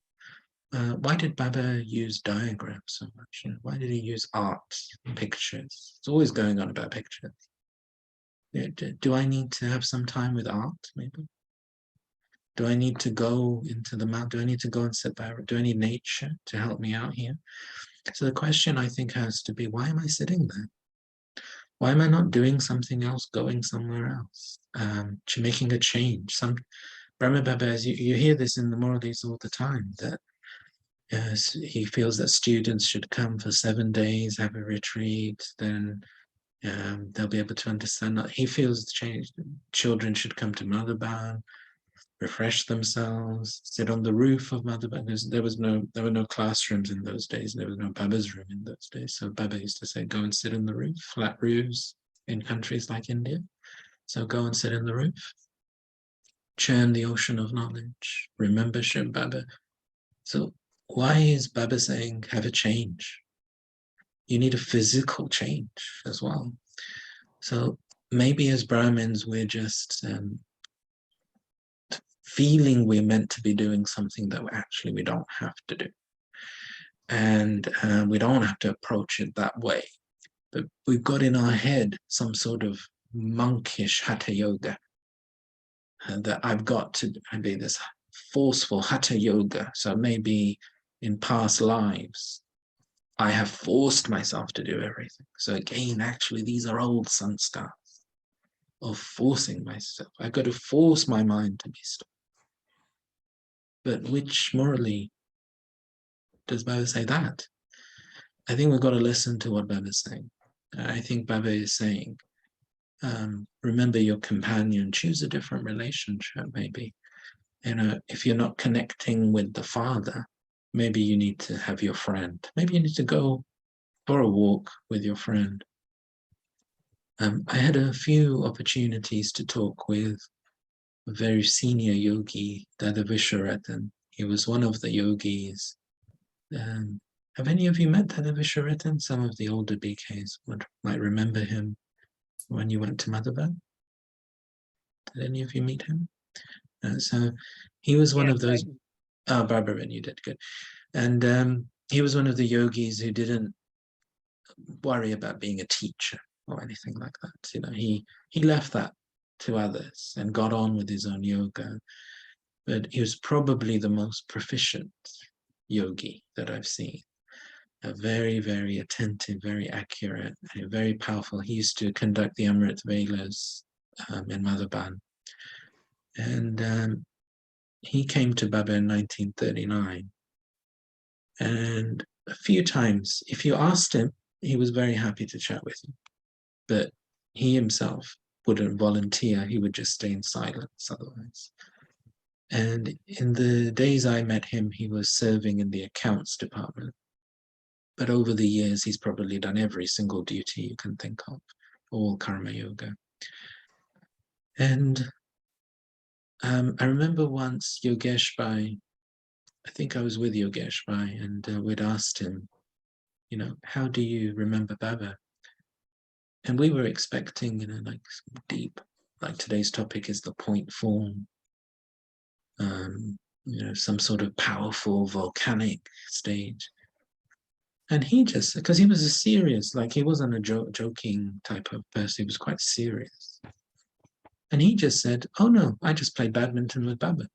Why did Baba use diagrams so much? Why did he use art, pictures? It's always going on about pictures. Do I need to have some time with art, maybe? Do I need to go into the mountain? Do I need to go and sit by? Do I need nature to help me out here? So the question I think has to be, why am I sitting there? Why am I not doing something else, going somewhere else, making a change? Brahma Baba, as you hear this in the Muralis all the time, that he feels that students should come for 7 days, have a retreat, then they'll be able to understand that. He feels the change. Children should come to Madhaban, refresh themselves, sit on the roof of Madhaban. There were no classrooms in those days. There was no Baba's room in those days. So Baba used to say, go and sit on the roof, flat roofs in countries like India. So go and sit in the roof, churn the ocean of knowledge, remember Shiv Baba. So why is Baba saying have a change? You need a physical change as well. So maybe as Brahmins, we're just feeling we're meant to be doing something that actually we don't have to do. And we don't have to approach it that way. But we've got in our head some sort of monkish hatha yoga that I've got to be this forceful hatha yoga. So maybe in past lives, I have forced myself to do everything. So again, actually, these are old sanskars of forcing myself. I've got to force my mind to be still. But which morally does Baba say that? I think we've got to listen to what Baba is saying. I think Baba is saying, remember your companion, choose a different relationship, maybe. You know, if you're not connecting with the Father, maybe you need to have your friend. Maybe you need to go for a walk with your friend. I had a few opportunities to talk with a very senior yogi, Dada Visharathan. He was one of the yogis. Have any of you met Dada Visharathan? Some of the older BKs might remember him when you went to Madhavan. Did any of you meet him? So he was one of those. Oh, Barbara, you did good. And he was one of the yogis who didn't worry about being a teacher or anything like that. You know, he left that to others and got on with his own yoga. But he was probably the most proficient yogi that I've seen. A very, very attentive, very accurate, very powerful. He used to conduct the Amrit Velas in Madhaban. And he came to Baba in 1939. And a few times, if you asked him, he was very happy to chat with you. But he himself wouldn't volunteer. He would just stay in silence otherwise. And in the days I met him, he was serving in the accounts department. But over the years, he's probably done every single duty you can think of, all karma yoga. And I remember once Yogesh Bhai, I think I was with Yogesh Bhai, and we'd asked him, you know, how do you remember Baba? And we were expecting, you know, like deep, like today's topic is the point form, you know, some sort of powerful volcanic stage. And he just, because he was a serious, like he wasn't a joking type of person, he was quite serious. And he just said, oh no, I just played badminton with Baba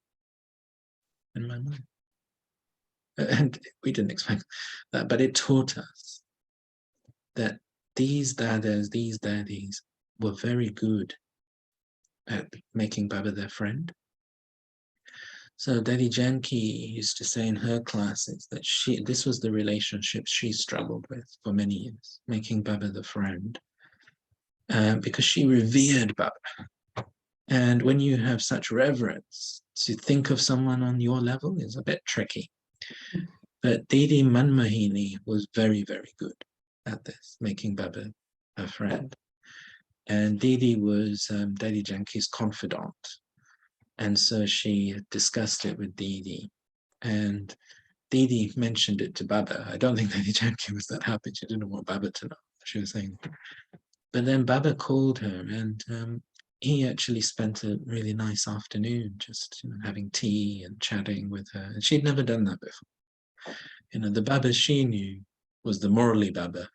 in my mind. And we didn't expect that, but it taught us that these dadas, these daddies were very good at making Baba their friend. So Daddy Janki used to say in her classes that this was the relationship she struggled with for many years, making Baba the friend, because she revered Baba. And when you have such reverence, to think of someone on your level is a bit tricky. But Didi Manmohini was very, very good at this, making Baba her friend. And Didi was Daddy Janki's confidant. And so she discussed it with Didi. And Didi mentioned it to Baba. I don't think Daddy Janki was that happy. She didn't want Baba to know. She was saying. But then Baba called her, and he actually spent a really nice afternoon just having tea and chatting with her. And she'd never done that before. You know, the Baba she knew was the Murali Baba,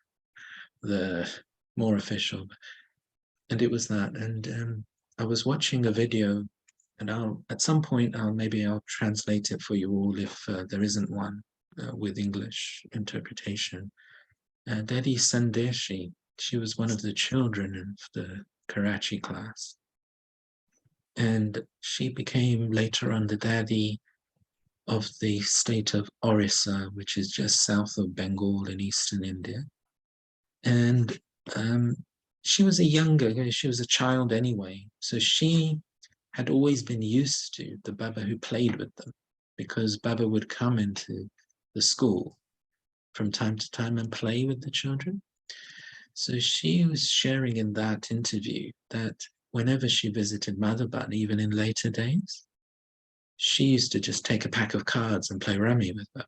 the more official. And it was that. And I was watching a video and at some point, maybe I'll translate it for you all if there isn't one with English interpretation. Dedi Sandeshi, she was one of the children of the Karachi class. And she became later on the Dadi of the state of Orissa, which is just south of Bengal in eastern India. And she was she was a child anyway. So she had always been used to the Baba who played with them, because Baba would come into the school from time to time and play with the children. So she was sharing in that interview that whenever she visited Madhaban, even in later days, she used to just take a pack of cards and play rummy with Baba.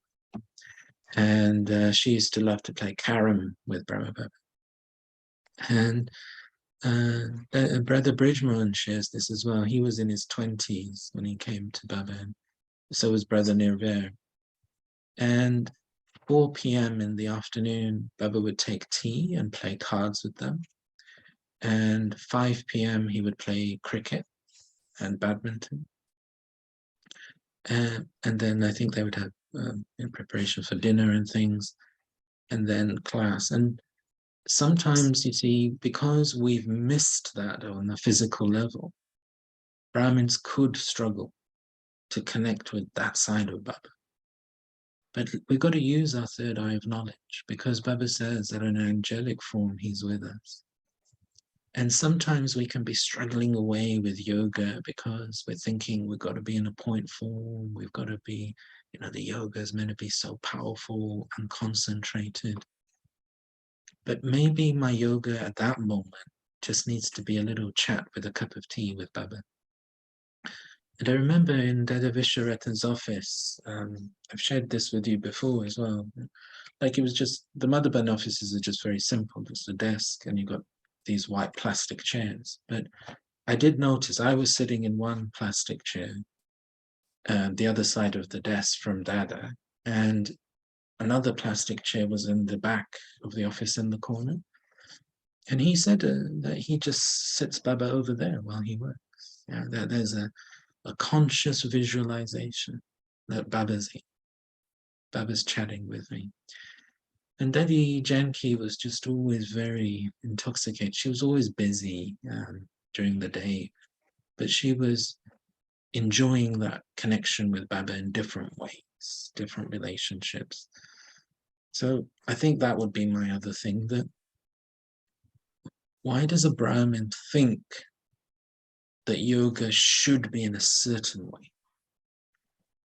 And she used to love to play carom with Brahma Baba. And Brother Bridgman shares this as well. He was in his 20s when he came to Baba. So was Brother Nirver. And 4 p.m. in the afternoon, Baba would take tea and play cards with them. And 5 p.m. he would play cricket and badminton. And then I think they would have in preparation for dinner and things, and then class. And sometimes, you see, because we've missed that on a physical level, Brahmins could struggle to connect with that side of Baba. But we've got to use our third eye of knowledge, because Baba says that in an angelic form, he's with us. And sometimes we can be struggling away with yoga because we're thinking we've got to be in a point form, we've got to be, the yoga is meant to be so powerful and concentrated. But maybe my yoga at that moment just needs to be a little chat with a cup of tea with Baba. And I remember in Dada Visharathan's office, I've shared this with you before as well, like it was just, the Madhaban offices are just very simple, just a desk and you've got these white plastic chairs. But I did notice I was sitting in one plastic chair, the other side of the desk from Dada, and another plastic chair was in the back of the office in the corner. And he said that he just sits Baba over there while he works. Yeah, that there's a conscious visualization that Baba's chatting with me. And Dedi Janki was just always very intoxicated. She was always busy during the day, but she was enjoying that connection with Baba in different ways, different relationships. So I think that would be my other thing, that why does a Brahmin think that yoga should be in a certain way?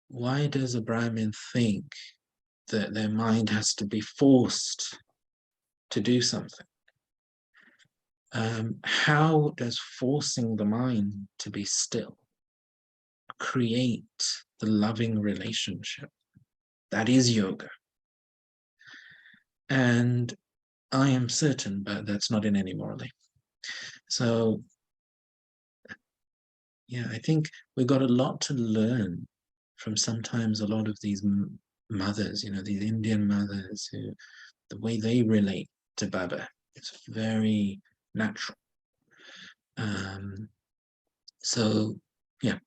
Why does a Brahmin think that their mind has to be forced to do something? How does forcing the mind to be still create the loving relationship that is yoga? And I am certain, but that's not in any morally. So yeah, I think we've got a lot to learn from sometimes a lot of these mothers, these Indian mothers, who the way they relate to Baba is very natural. So yeah,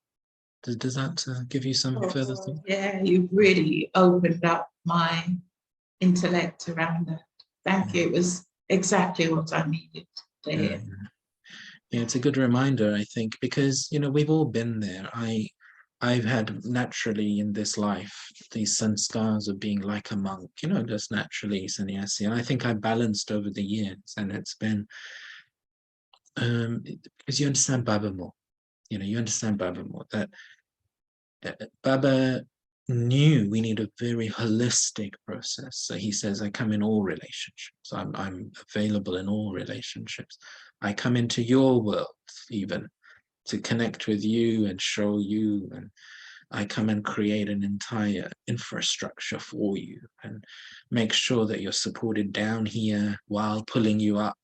does that give you some further thought? Yeah, you've really opened up my intellect around that. Thank you. It was exactly what I needed to hear. Yeah, it's a good reminder, I think, because we've all been there. I've had naturally in this life these sanskars of being like a monk, just naturally sannyasi, and I think I balanced over the years, and it's been because you understand Baba more. You understand Baba more, that Baba knew we need a very holistic process. So he says, I come in all relationships. I'm available in all relationships. I come into your world even to connect with you and show you, and I come and create an entire infrastructure for you and make sure that you're supported down here while pulling you up.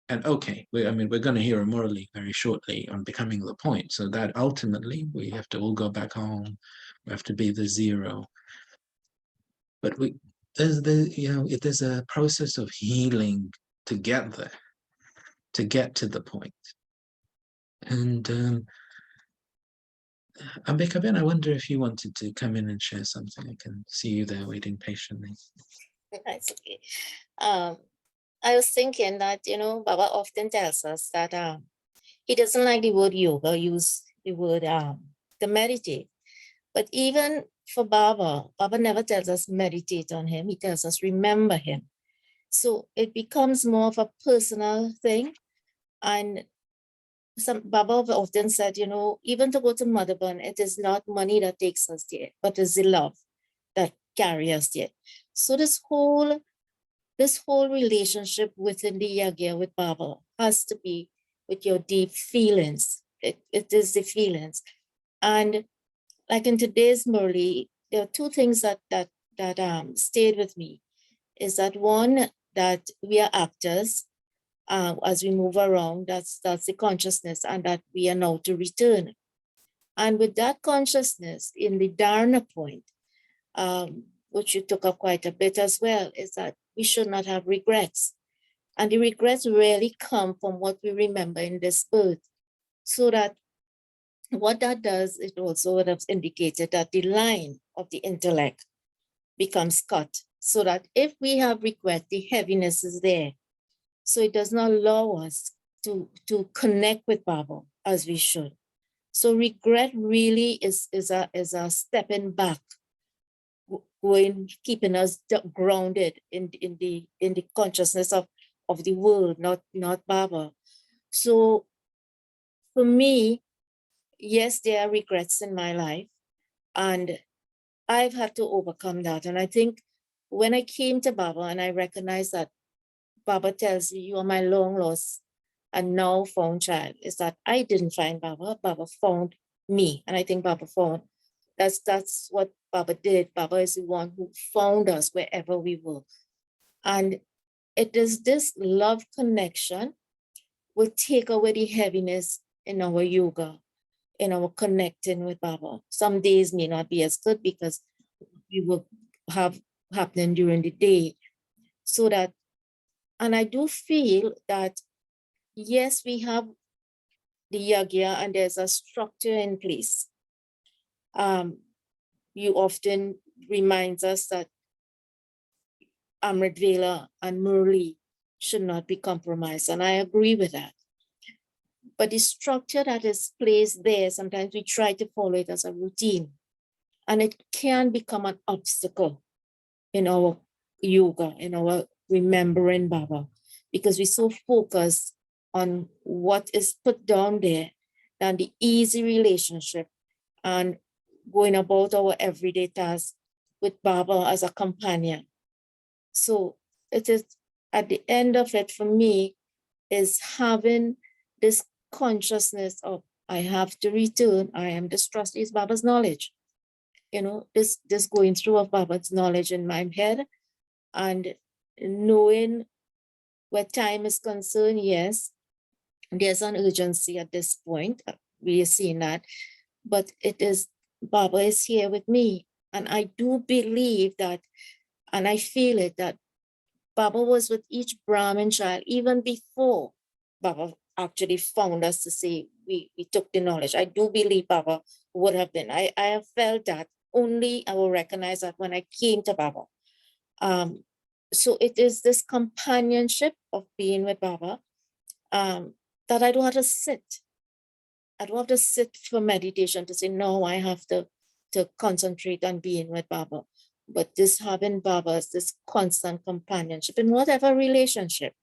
And okay, we're going to hear a morally very shortly on becoming the point, so that ultimately we have to all go back home. We have to be the zero. But there's a process of healing to get there, to get to the point. And Ambikaben, I wonder if you wanted to come in and share something. I can see you there waiting patiently. That's okay. I was thinking that, Baba often tells us that he doesn't like the word yoga, use the word to meditate. But even for Baba, Baba never tells us meditate on him. He tells us remember him. So it becomes more of a personal thing. And Baba often said, even to go to Madhaban, it is not money that takes us there, but it's the love that carries us there. So this whole relationship within the yagya with Baba has to be with your deep feelings. It is the feelings. And like in today's Murli, there are two things that stayed with me. Is that one, that we are actors as we move around, that's the consciousness, and that we are now to return. And with that consciousness in the Dharana point, which you took up quite a bit as well, is that we should not have regrets. And the regrets really come from what we remember in this birth. So that what that does, it also would have indicated that the line of the intellect becomes cut. So that if we have regret, the heaviness is there. So it does not allow us to connect with Baba as we should. So regret really is a stepping back, going, keeping us grounded in the consciousness of the world, not Baba. So for me, yes, there are regrets in my life, and I've had to overcome that. And I think when I came to Baba and I recognized that Baba tells me, you are my long lost and now found child, is that I didn't find Baba, Baba found me. And I think Baba found, that's what Baba did. Baba is the one who found us wherever we were. And it is this love connection will take away the heaviness in our yoga, in our connecting with Baba. Some days may not be as good because we will have happening during the day. So that, and I do feel that, yes, we have the yagya and there's a structure in place. You often reminds us that Amrit Vela and Murli should not be compromised, and I agree with that. But the structure that is placed there, sometimes we try to follow it as a routine, and it can become an obstacle in our yoga, in our remembering Baba, because we're so focused on what is put down there than the easy relationship and going about our everyday tasks with Baba as a companion. So it is, at the end of it for me, is having this consciousness of, I have to return, I am this trustee is Baba's knowledge. This going through of Baba's knowledge in my head, and knowing where time is concerned, yes, there's an urgency at this point. We are seeing that, but it is, Baba is here with me. And I do believe that, and I feel it, that Baba was with each Brahmin child, even before Baba actually found us to say we took the knowledge. I do believe Baba would have been. I have felt that. Only I will recognize that when I came to Baba. So it is this companionship of being with Baba that I don't have to sit. I don't have to sit for meditation to say, no, I have to concentrate on being with Baba. But this having Baba as this constant companionship in whatever relationship.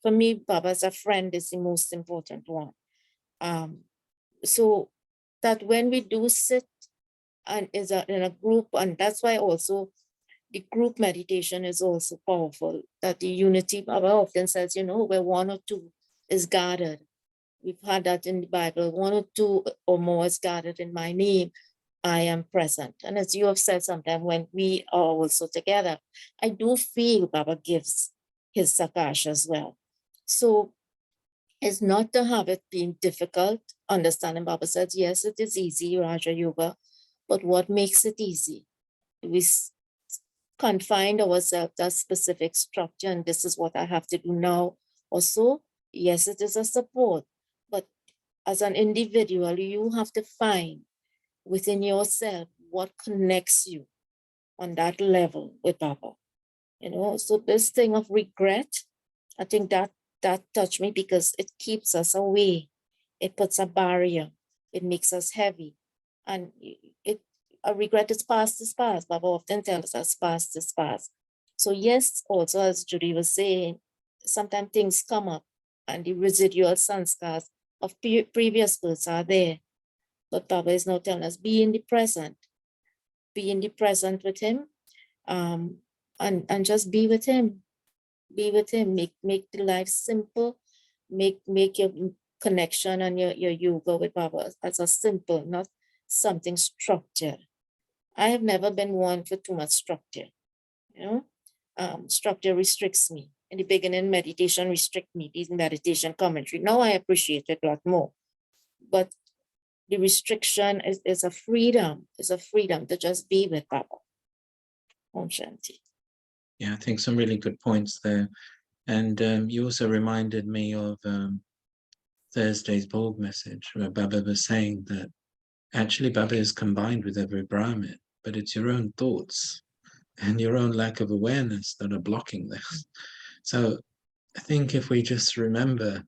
For me, Baba as a friend is the most important one. So that when we do sit and is in a group, and that's why also the group meditation is also powerful, that the unity, Baba often says, where one or two is gathered. We've had that in the Bible, one or two or more is gathered in my name, I am present. And as you have said sometimes, when we are also together, I do feel Baba gives his sakash as well. So it's not to have it being difficult. Understanding Baba says, yes, it is easy, Raja Yoga, but what makes it easy? We confined ourselves to a specific structure, and this is what I have to do now. Also, yes, it is a support, but as an individual, you have to find within yourself, what connects you on that level with Baba. You know, so this thing of regret, I think that touched me because it keeps us away. It puts a barrier. It makes us heavy. And it a regret is past is past. Baba often tells us past is past. So yes, also as Judy was saying, sometimes things come up and the residual sanskars of previous births are there. But Baba is now telling us, be in the present with him, and just be with him, make the life simple, make your connection and your yoga with Baba as a simple, not something structured. I have never been one for too much structure, you know. Structure restricts me. In the beginning, meditation restrict me, these meditation commentary. Now I appreciate it a lot more. But the restriction is a freedom, to just be with Baba. Om Shanti. Yeah, I think some really good points there. And you also reminded me of Thursday's Borg message, where Baba was saying that actually Baba is combined with every Brahmin, but it's your own thoughts and your own lack of awareness that are blocking this. So I think if we just remember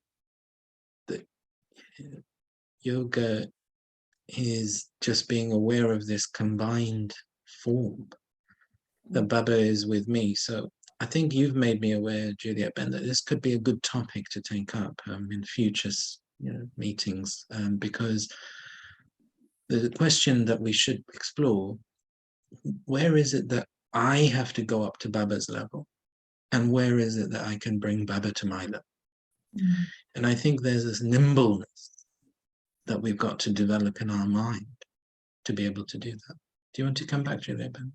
that yoga is just being aware of this combined form, that Baba is with me. So I think you've made me aware, Juliet Ben, that this could be a good topic to take up in future meetings, because the question that we should explore, where is it that I have to go up to Baba's level? And where is it that I can bring Baba to my level? Mm. And I think there's this nimbleness that we've got to develop in our mind to be able to do that. Do you want to come back, Juliet Ben?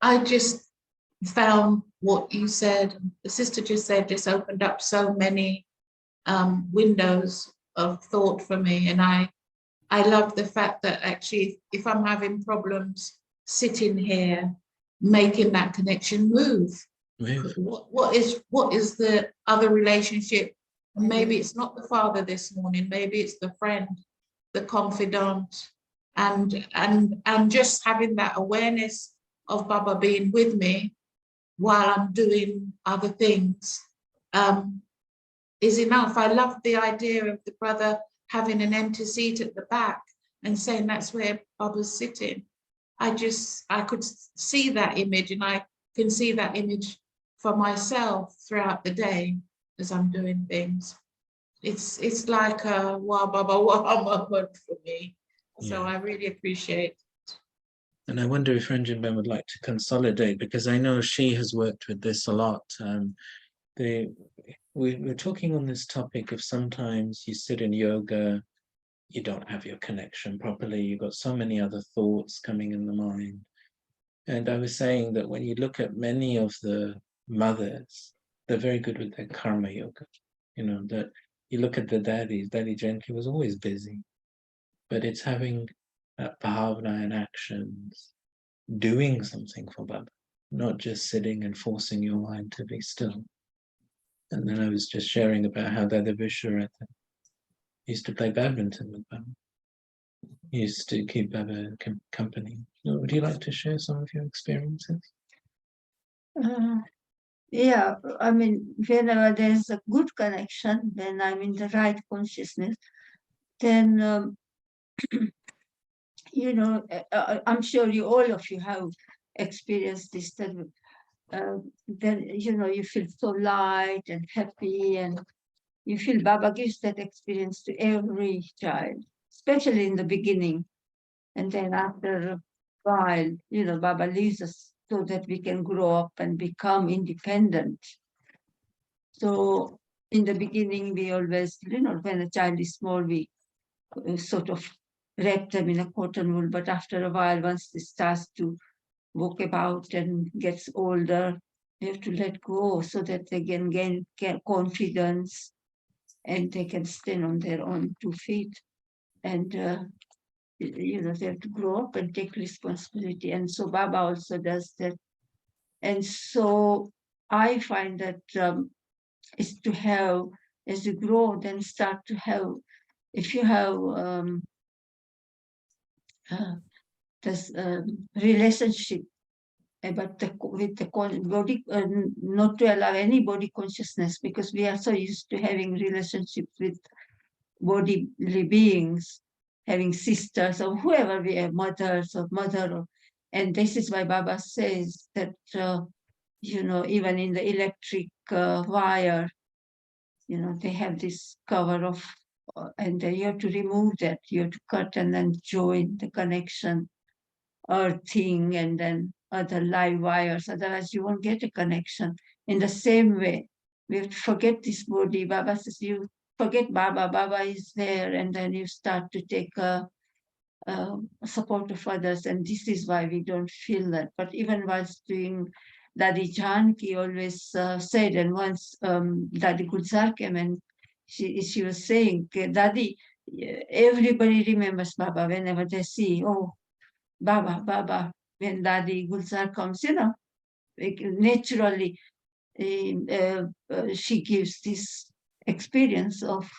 I just found what you said, the sister just said, just opened up so many windows of thought for me. And I love the fact that actually, if I'm having problems sitting here, making that connection move. What is the other relationship? And maybe it's not the father this morning, maybe it's the friend, the confidant, and just having that awareness of Baba being with me while I'm doing other things is enough. I love the idea of the brother having an empty seat at the back and saying that's where Baba's sitting. I could see that image, and I can see that image for myself throughout the day as I'm doing things. It's like a wow Baba wow moment for me. So I really appreciate. And I wonder if Ranjan Ben would like to consolidate, because I know she has worked with this a lot. We're talking on this topic of sometimes you sit in yoga, you don't have your connection properly, you've got so many other thoughts coming in the mind. And I was saying that when you look at many of the mothers, they're very good with their karma yoga. You know, that you look at the daddies, Daddy Gently was always busy, but it's having that bhavana and actions, doing something for Baba, not just sitting and forcing your mind to be still. And then I was just sharing about how Dada Visharatha used to play badminton with Baba. He used to keep Baba company. Would you like to share some of your experiences? Yeah, I mean, whenever there's a good connection, then I'm in the right consciousness, then, you know, I'm sure all of you have experienced this, that then, you know, you feel so light and happy, and you feel Baba gives that experience to every child, especially in the beginning. And then after a while, you know, Baba leaves us so that we can grow up and become independent. So in the beginning, we always, you know, when a child is small, we sort of wrap them in a cotton wool. But after a while, once they start to walk about and gets older, they have to let go so that they can gain confidence and they can stand on their own 2 feet. And, you know, they have to grow up and take responsibility. And so Baba also does that. And so I find that is to have, as you grow, then start to have if you have this relationship about with the body, not to allow any body consciousness, because we are so used to having relationships with bodily beings, having sisters or whoever we are, mothers or mother. And this is why Baba says that, even in the electric wire, they have this cover of, and you have to remove that, you have to cut and then join the connection, earthing, and then other live wires, otherwise you won't get a connection. In the same way, we have to forget this body. Baba says, you forget Baba, Baba is there, and then you start to take support of others, and this is why we don't feel that. But even whilst doing, Dadi Janki always said, and once Dadi Gulzar came and she was saying, Dadi, everybody remembers Baba whenever they see, oh, Baba, Baba. When Dadi Gulzar comes, naturally, she gives this experience of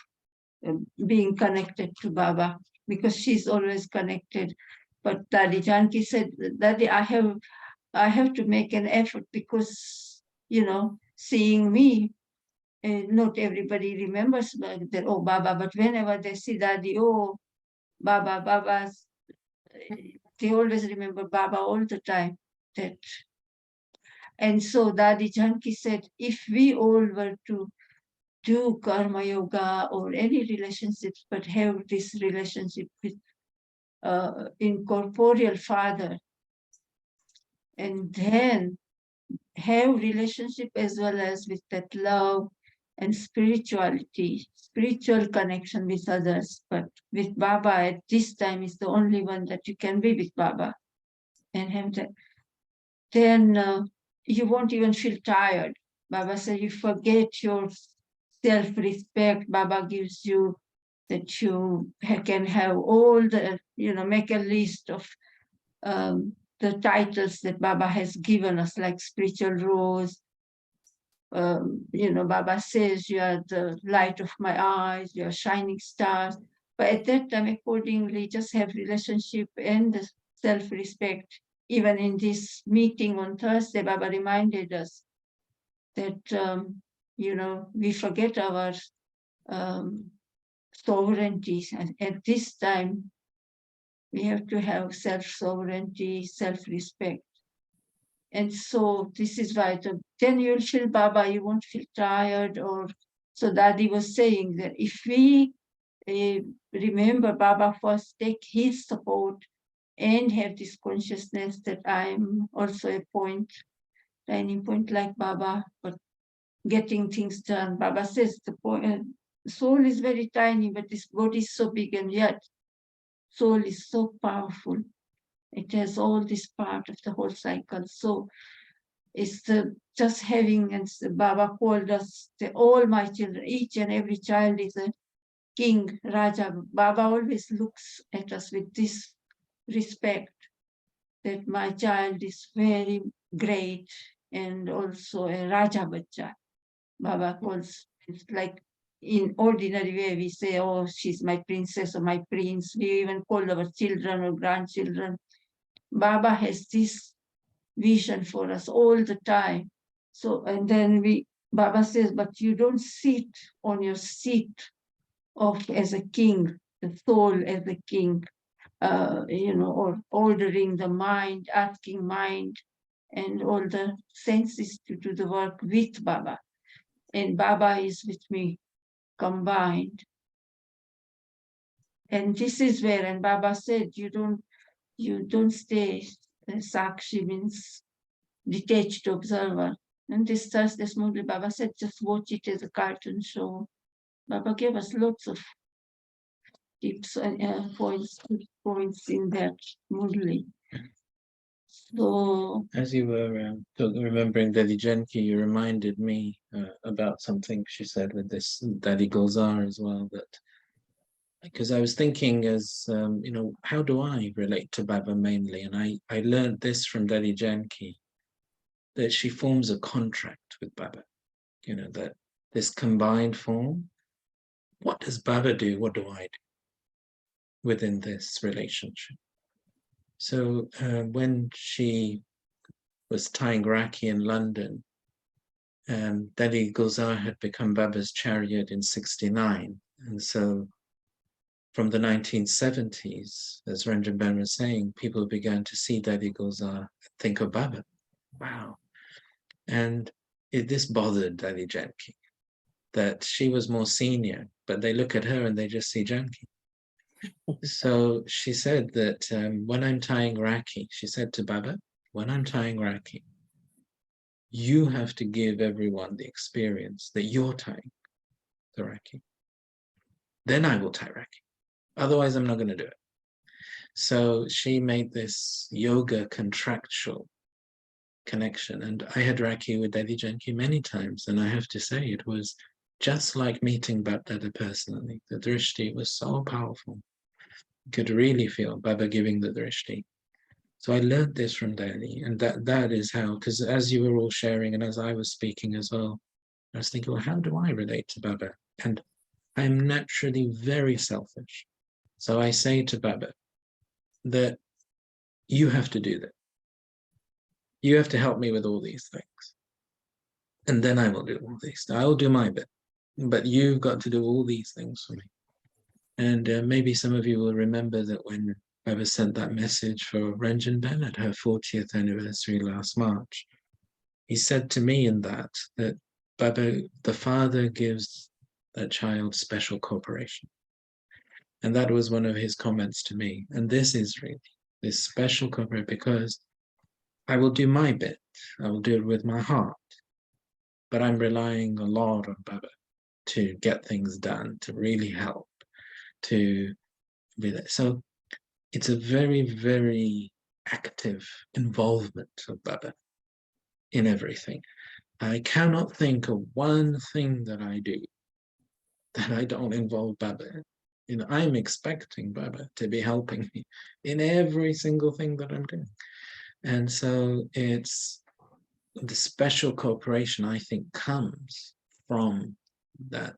being connected to Baba, because she's always connected. But Dadi Janki said, Dadi, I have to make an effort, because, seeing me, not everybody remembers that, oh, Baba, but whenever they see Dadi, oh, Baba, Baba, they always remember Baba all the time. And so Dadi Janki said, if we all were to do karma yoga or any relationships, but have this relationship with incorporeal father, and then have relationship as well as with that love and spirituality, spiritual connection with others. But with Baba at this time is the only one that you can be with Baba and have that. Then you won't even feel tired. Baba said, you forget your self-respect. Baba gives you that you can have all the, make a list of the titles that Baba has given us, like spiritual rose. Baba says, you are the light of my eyes, you are shining stars. But at that time, accordingly, just have relationship and self-respect. Even in this meeting on Thursday, Baba reminded us that, we forget our sovereignty. And at this time, we have to have self-sovereignty, self-respect. And so this is why then you'll feel Baba, you won't feel tired. Or so Dadi was saying that if we remember Baba first, take his support and have this consciousness that I'm also a tiny point like Baba, but getting things done. Baba says the soul is very tiny, but this body is so big, and yet soul is so powerful. It has all this part of the whole cycle. So it's just having, and Baba called us, all my children, each and every child is a king, Raja. Baba always looks at us with this respect, that my child is very great and also a Raja Bacha. Baba calls, it's like in ordinary way we say, oh, she's my princess or my prince. We even call our children or grandchildren. Baba has this vision for us all the time. So, and then Baba says, but you don't sit on your seat of as a king, the soul as a king, or ordering the mind, asking mind and all the senses to do the work with Baba. And Baba is with me combined. And this is where, and Baba said, you don't stay, Sakshi means detached observer. And this Thursday morning, Baba said, just watch it as a cartoon show. Baba gave us lots of tips and points in that Murli. So, as you were remembering Dadi Janki, you reminded me about something she said with this Dadi Gulzar as well, that because I was thinking as, how do I relate to Baba mainly? And I learned this from Dadi Janki, that she forms a contract with Baba, that this combined form, what does Baba do? What do I do within this relationship? So when she was tying Rakhi in London, Delhi Gulzar had become Baba's chariot in '69. And so from the 1970s, as Ranjan Ben was saying, people began to see Delhi Gulzar, think of Baba. Wow. And this bothered Delhi Janki, that she was more senior, but they look at her and they just see Janki. So she said that when I'm tying Rakhi, she said to Baba, when I'm tying Rakhi, you have to give everyone the experience that you're tying the Rakhi. Then I will tie Rakhi. Otherwise, I'm not going to do it. So she made this yoga contractual connection. And I had Rakhi with Devi Janki many times. And I have to say, it was just like meeting Bapdada personally. The drishti was so powerful. You could really feel Baba giving the drishti. So I learned this from Delhi. And that is how, because as you were all sharing and as I was speaking as well, I was thinking, well, how do I relate to Baba? And I'm naturally very selfish. So I say to Baba that you have to do that. You have to help me with all these things. And then I will do all these. I will do my bit. But you've got to do all these things for me. And maybe some of you will remember that when Baba sent that message for Ranjan Ben at her 40th anniversary last March, he said to me in that Baba, the father gives that child special cooperation. And that was one of his comments to me. And this is really this special cooperation, because I will do my bit. I will do it with my heart. But I'm relying a lot on Baba to get things done, to really help, to be there. So it's a very, very active involvement of Baba in everything. I cannot think of one thing that I do that I don't involve Baba in. You know, I'm expecting Baba to be helping me in every single thing that I'm doing. And so it's the special cooperation, I think, comes from that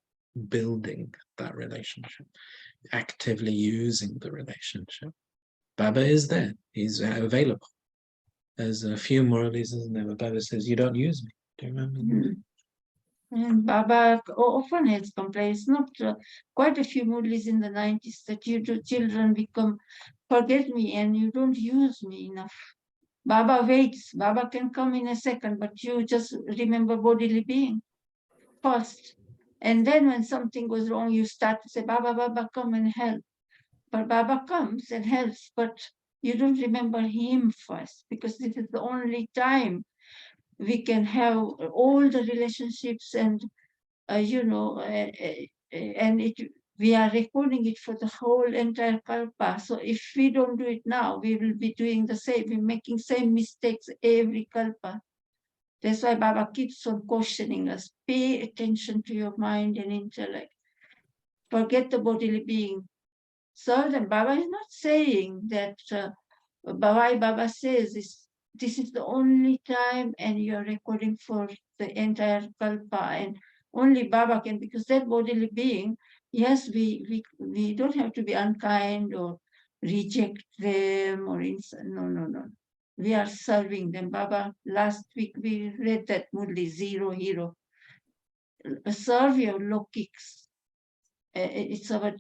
building that relationship, actively using the relationship. Baba is there, he's available. There's a few Muralis, isn't there? Baba says, you don't use me. Do you remember? And Baba often has complained. It's not quite a few Murlis in the 90s that you children become forget me and you don't use me enough. Baba waits. Baba can come in a second, but you just remember bodily being first. And then when something goes wrong, you start to say, Baba, Baba, come and help. But Baba comes and helps, but you don't remember him first, because this is the only time we can have all the relationships and, and we are recording it for the whole entire kalpa. So if we don't do it now, we will be doing the same, we're making same mistakes every kalpa. That's why Baba keeps on cautioning us, pay attention to your mind and intellect. Forget the bodily being. So then Baba is not saying that, Baba says this is the only time and you're recording for the entire kalpa, and only Baba can, because that bodily being, yes, we don't have to be unkind or reject them or no. We are serving them. Baba, last week we read that Murli, Zero Hero. Serve your lokiks. It's about,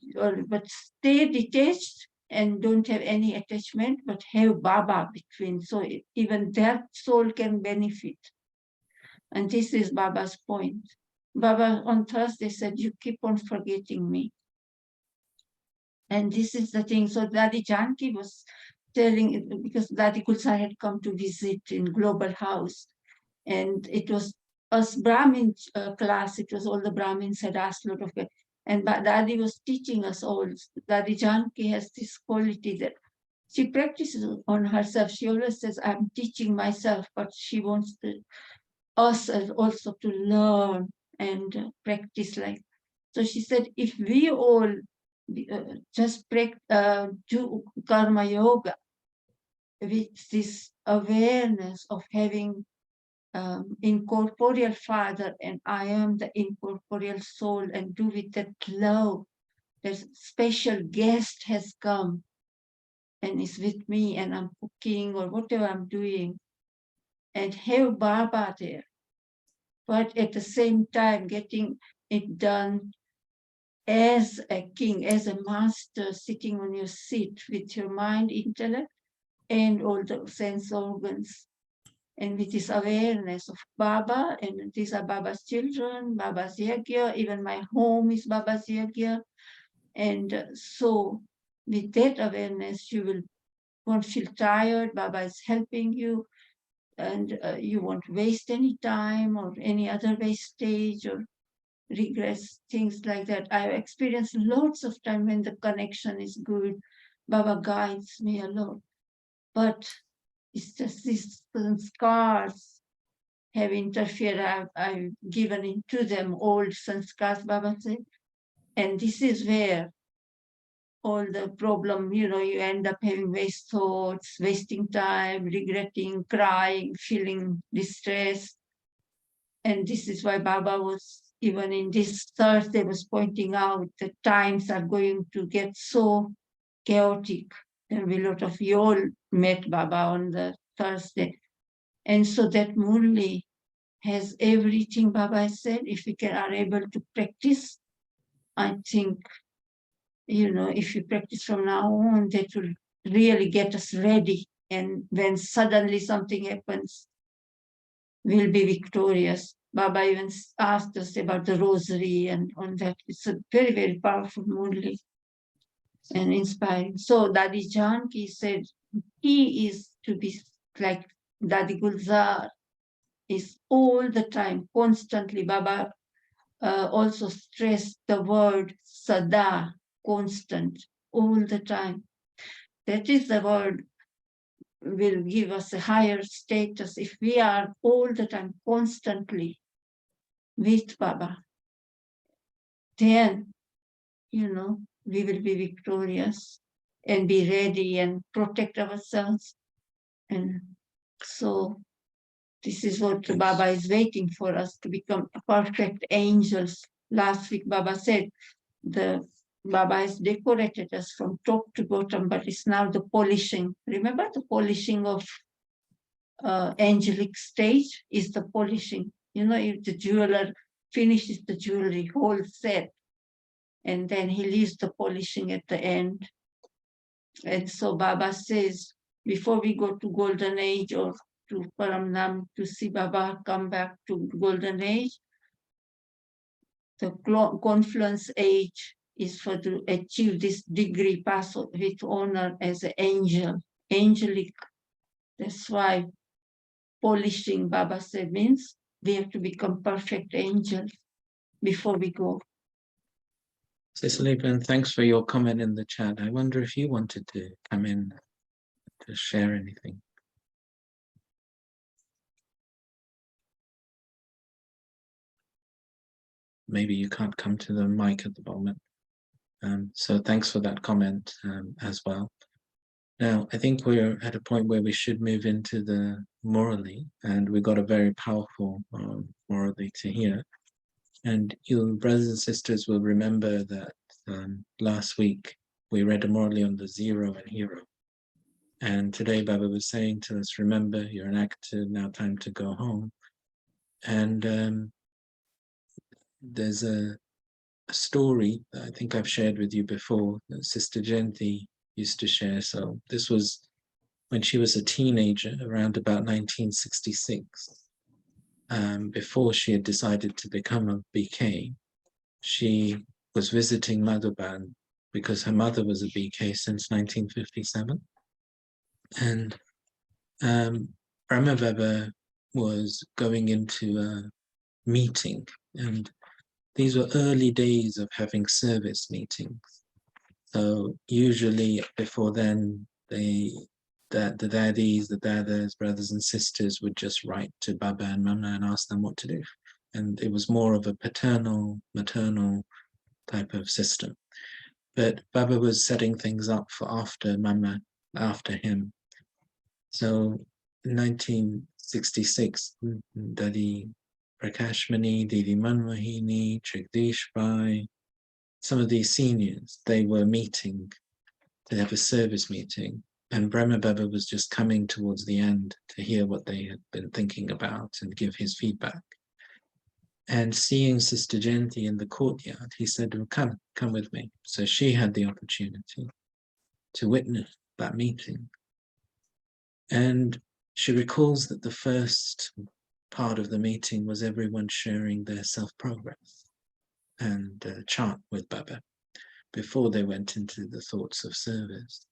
but stay detached and don't have any attachment, but have Baba between, so even that soul can benefit. And this is Baba's point. Baba on Thursday said, you keep on forgetting me. And this is the thing. So Dadi Janki was telling, because Dadi Kulsar had come to visit in Global House, and it was us Brahmin class, it was all the Brahmins had asked a lot of questions. And Dadi was teaching us all. Dadi Janki has this quality that she practices on herself. She always says, I'm teaching myself, but she wants us also to learn and practice like. So she said, if we all just do karma yoga with this awareness of having incorporeal father, and I am the incorporeal soul, and do with that love. There's special guest has come and is with me, and I'm cooking or whatever I'm doing, and have Baba there. But at the same time, getting it done as a king, as a master, sitting on your seat with your mind, intellect, and all the sense organs. And with this awareness of Baba, and these are Baba's children, Baba's yagya, even my home is Baba's yagya. And so with that awareness, you won't feel tired. Baba is helping you, and you won't waste any time or any other wastage or regress, things like that. I've experienced lots of time when the connection is good. Baba guides me a lot. But it's just these scars have interfered. I've given into them old sanskars, Baba said. And this is where all the problem, you end up having waste thoughts, wasting time, regretting, crying, feeling distress. And this is why Baba was, even in this Thursday, was pointing out that times are going to get so chaotic. There will be a lot of you all met Baba on the Thursday. And so that Murli has everything Baba said. If we are able to practice, I think, if we practice from now on, that will really get us ready. And when suddenly something happens, we'll be victorious. Baba even asked us about the rosary and on that. It's a very, very powerful Murli and inspiring. So Dadi Janki said he is to be like Dadi Gulzar, is all the time, constantly. Baba also stressed the word sada, constant, all the time. That is the word will give us a higher status if we are all the time, constantly with Baba. Then, we will be victorious and be ready and protect ourselves. And so this is what Baba is waiting for us, to become perfect angels. Last week, Baba said, the Baba has decorated us from top to bottom, but it's now the polishing. Remember the polishing of angelic stage is the polishing. If the jeweler finishes the jewelry whole set, and then he leaves the polishing at the end. And so Baba says, before we go to Golden Age or to Paramnam to see Baba come back to Golden Age, the confluence age is for to achieve this degree, pass with honor as an angel, angelic. That's why polishing, Baba said, means we have to become perfect angels before we go. Cicely, and thanks for your comment in the chat. I wonder if you wanted to come in to share anything. Maybe you can't come to the mic at the moment. So thanks for that comment as well. Now, I think we're at a point where we should move into the Morally, and we've got a very powerful Morally to hear. And you brothers and sisters will remember that last week we read a Morally on the zero and hero. And today Baba was saying to us, remember, you're an actor, now time to go home. And there's a story that I think I've shared with you before that Sister Jayanti used to share. So this was when she was a teenager, around about 1966. Before she had decided to become a BK, she was visiting Madhuban because her mother was a BK since 1957. And Brahmaveva was going into a meeting, and these were early days of having service meetings. So usually before then, the daddies, the dadas, brothers and sisters would just write to Baba and Mama and ask them what to do. And it was more of a paternal, maternal type of system. But Baba was setting things up for after Mama, after him. So in 1966, 66, Dadi Prakashmani, Didi Manmohini, Jagdish Bhai, some of these seniors, they were meeting to have a service meeting, and Brahma Baba was just coming towards the end to hear what they had been thinking about and give his feedback. And seeing Sister Jayanti in the courtyard, he said, well, come with me. So she had the opportunity to witness that meeting. And she recalls that the first part of the meeting was everyone sharing their self-progress and chant with Baba before they went into the thoughts of service.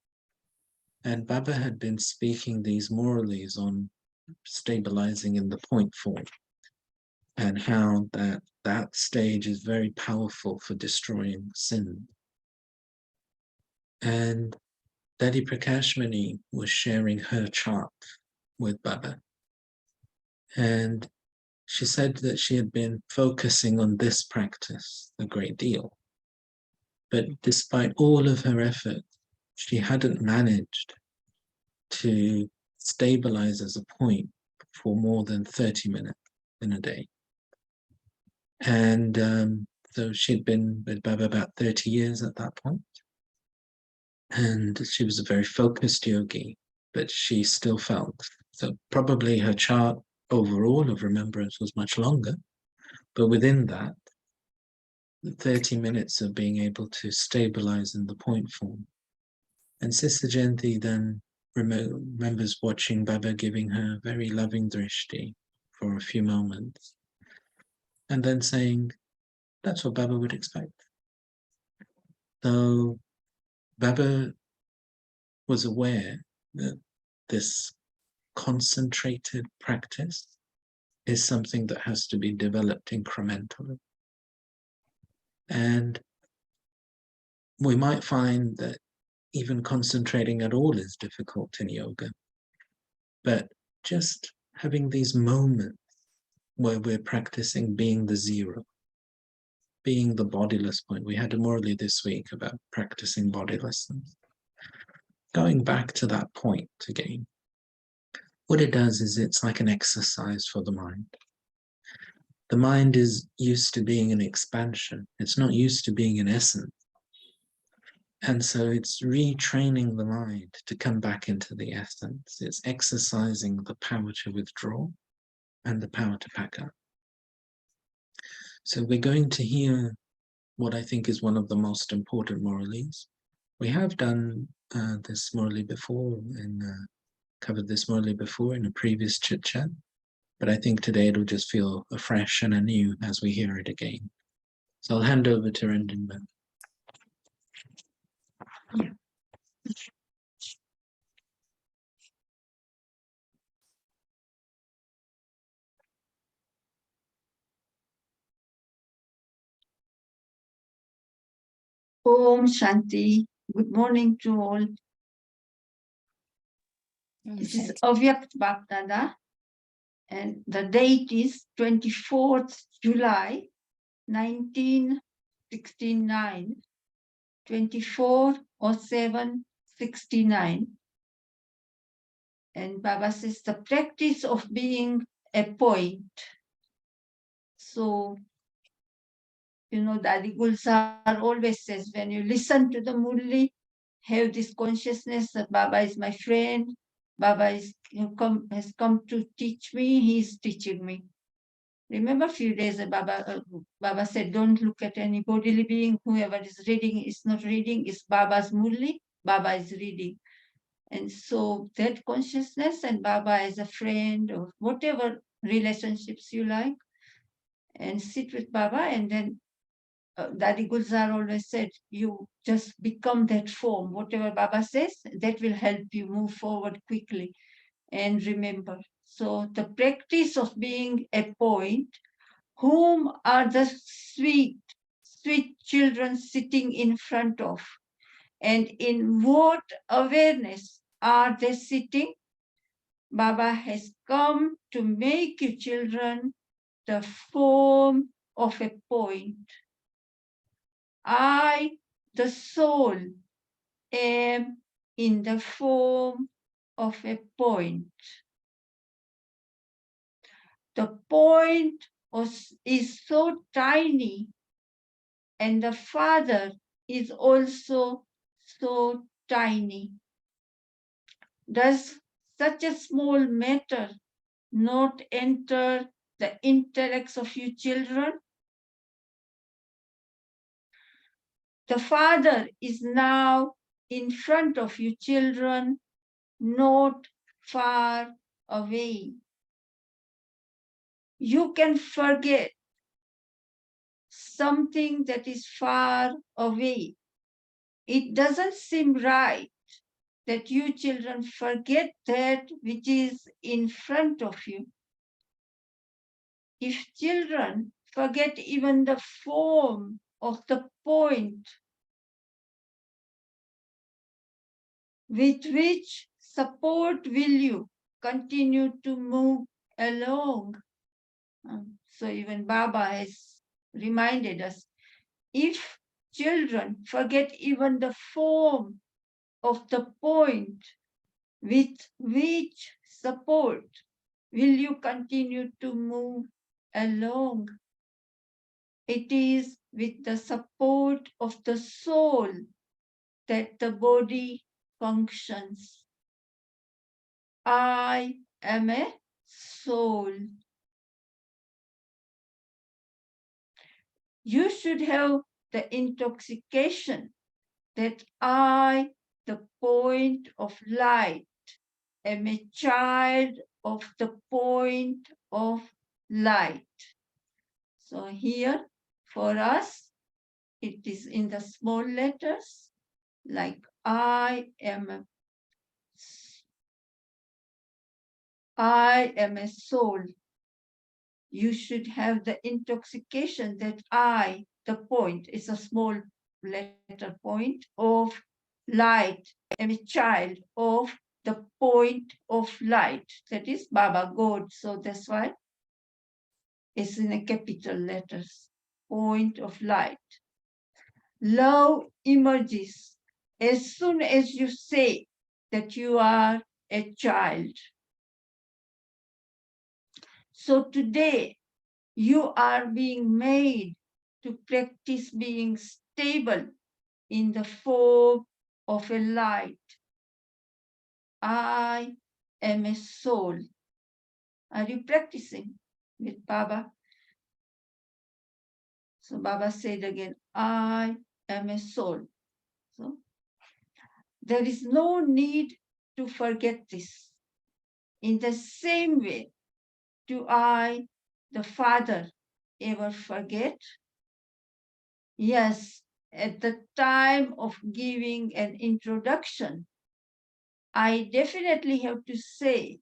And Baba had been speaking these moralities on stabilizing in the point form, and how that stage is very powerful for destroying sin. And Dadi Prakashmani was sharing her chart with Baba. And she said that she had been focusing on this practice a great deal. But despite all of her effort, she hadn't managed to stabilize as a point for more than 30 minutes in a day. And so she'd been with Baba about 30 years at that point. And she was a very focused yogi, but she still felt, so probably her chart overall of remembrance was much longer, but within that, the 30 minutes of being able to stabilize in the point form. And Sister Jayanti then remembers watching Baba giving her very loving drishti for a few moments, and then saying, that's what Baba would expect. So Baba was aware that this concentrated practice is something that has to be developed incrementally. And we might find that even concentrating at all is difficult in yoga, but just having these moments where we're practicing being the zero, being the bodiless point. We had a Murli this week about practicing bodilessness. Going back to that point again, what it does is it's like an exercise for the mind. The mind is used to being an expansion. It's not used to being an essence. And so it's retraining the mind to come back into the essence. It's exercising the power to withdraw and the power to pack up. So we're going to hear what I think is one of the most important Muralis. We have done this Murali before, and covered this Murali before in a previous chit chat, but I think today it'll just feel afresh and anew as we hear it again. So I'll hand over to Rendinba. Yeah. Om Shanti. Good morning to all. This is Avyakt Bhaktada, and the date is 24th July 1969, 24:07:69. And Baba says the practice of being a point. So, you know, Dadi Gulzar always says, when you listen to the Murli, have this consciousness that Baba is my friend, Baba has come to teach me, he's teaching me. Remember a few days Baba said, don't look at any bodily being, whoever is reading is not reading, it's Baba's Murli, Baba is reading. And so that consciousness and Baba as a friend or whatever relationships you like, and sit with Baba, and then Dadi Gulzar always said, you just become that form. Whatever Baba says, that will help you move forward quickly and remember. So the practice of being a point, whom are the sweet, sweet children sitting in front of? And in what awareness are they sitting? Baba has come to make you children the form of a point. I, the soul, am in the form of a point. The point is so tiny, and the Father is also so tiny. Does such a small matter not enter the intellects of you children? The Father is now in front of you children, not far away. You can forget something that is far away. It doesn't seem right that you children forget that which is in front of you. If children forget even the form of the point with which support will you continue to move along? So even Baba has reminded us, if children forget even the form of the point with which support will you continue to move along? It is with the support of the soul that the body functions. I am a soul. You should have the intoxication that I, the point of light, am a child of the point of light. So here for us, it is in the small letters, like I am a soul. You should have the intoxication that I, the point, is a small letter point of light, am a child of the point of light. That is Baba God. So that's why it's in a capital letters, point of light. Love emerges as soon as you say that you are a child. So today, you are being made to practice being stable in the form of a light. I am a soul. Are you practicing with Baba? So Baba said again, I am a soul. So there is no need to forget this. In the same way, do I, the Father, ever forget? Yes, at the time of giving an introduction, I definitely have to say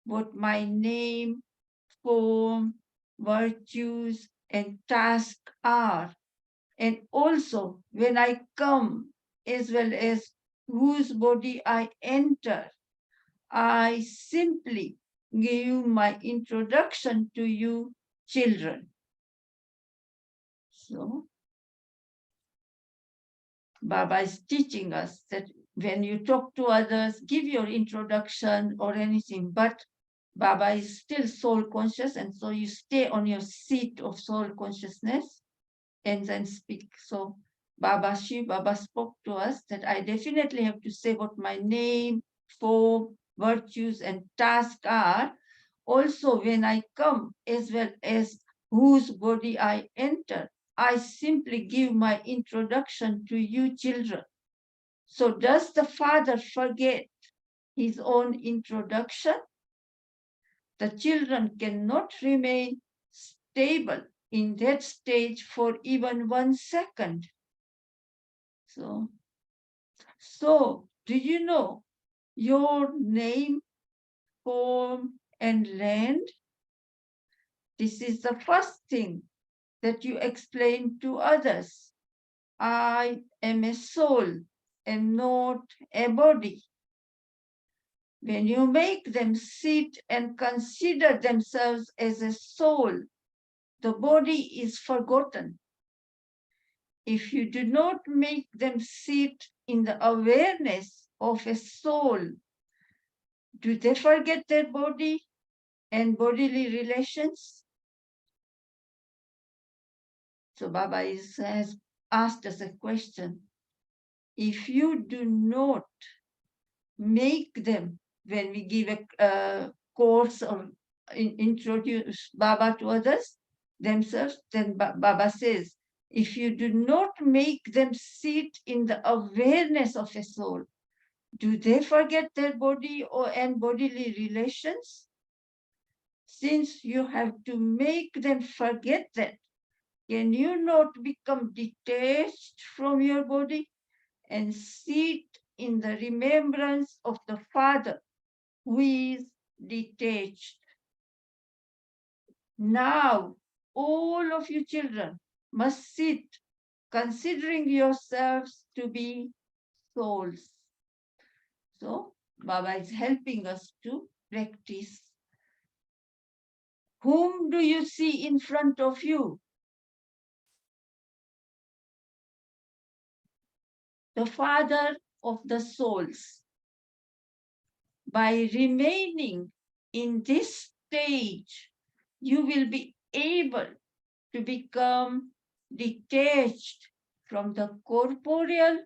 what my name, form, virtues, and task are. And also when I come, as well as whose body I enter, I simply give my introduction to you children. So Baba is teaching us that when you talk to others, give your introduction or anything, but Baba is still soul conscious, and so you stay on your seat of soul consciousness and then speak. So Baba spoke to us that I definitely have to say what my name, form, virtues, and task are. Also, when I come, as well as whose body I enter, I simply give my introduction to you children. So does the Father forget his own introduction? The children cannot remain stable in that stage for even 1 second. So do you know your name, form, and land? This is the first thing that you explain to others. I am a soul and not a body. When you make them sit and consider themselves as a soul, the body is forgotten. If you do not make them sit in the awareness of a soul, do they forget their body? and bodily relations? So Baba has asked us a question. If you do not make them, when we give a course or introduce Baba to others, themselves, then Baba says, if you do not make them sit in the awareness of a soul, do they forget their body and bodily relations? Since you have to make them forget that, can you not become detached from your body and sit in the remembrance of the Father who is detached? Now, all of you children must sit considering yourselves to be souls. So, Baba is helping us to practice. Whom do you see in front of you? The Father of the souls. By remaining in this stage, you will be able to become detached from the corporeal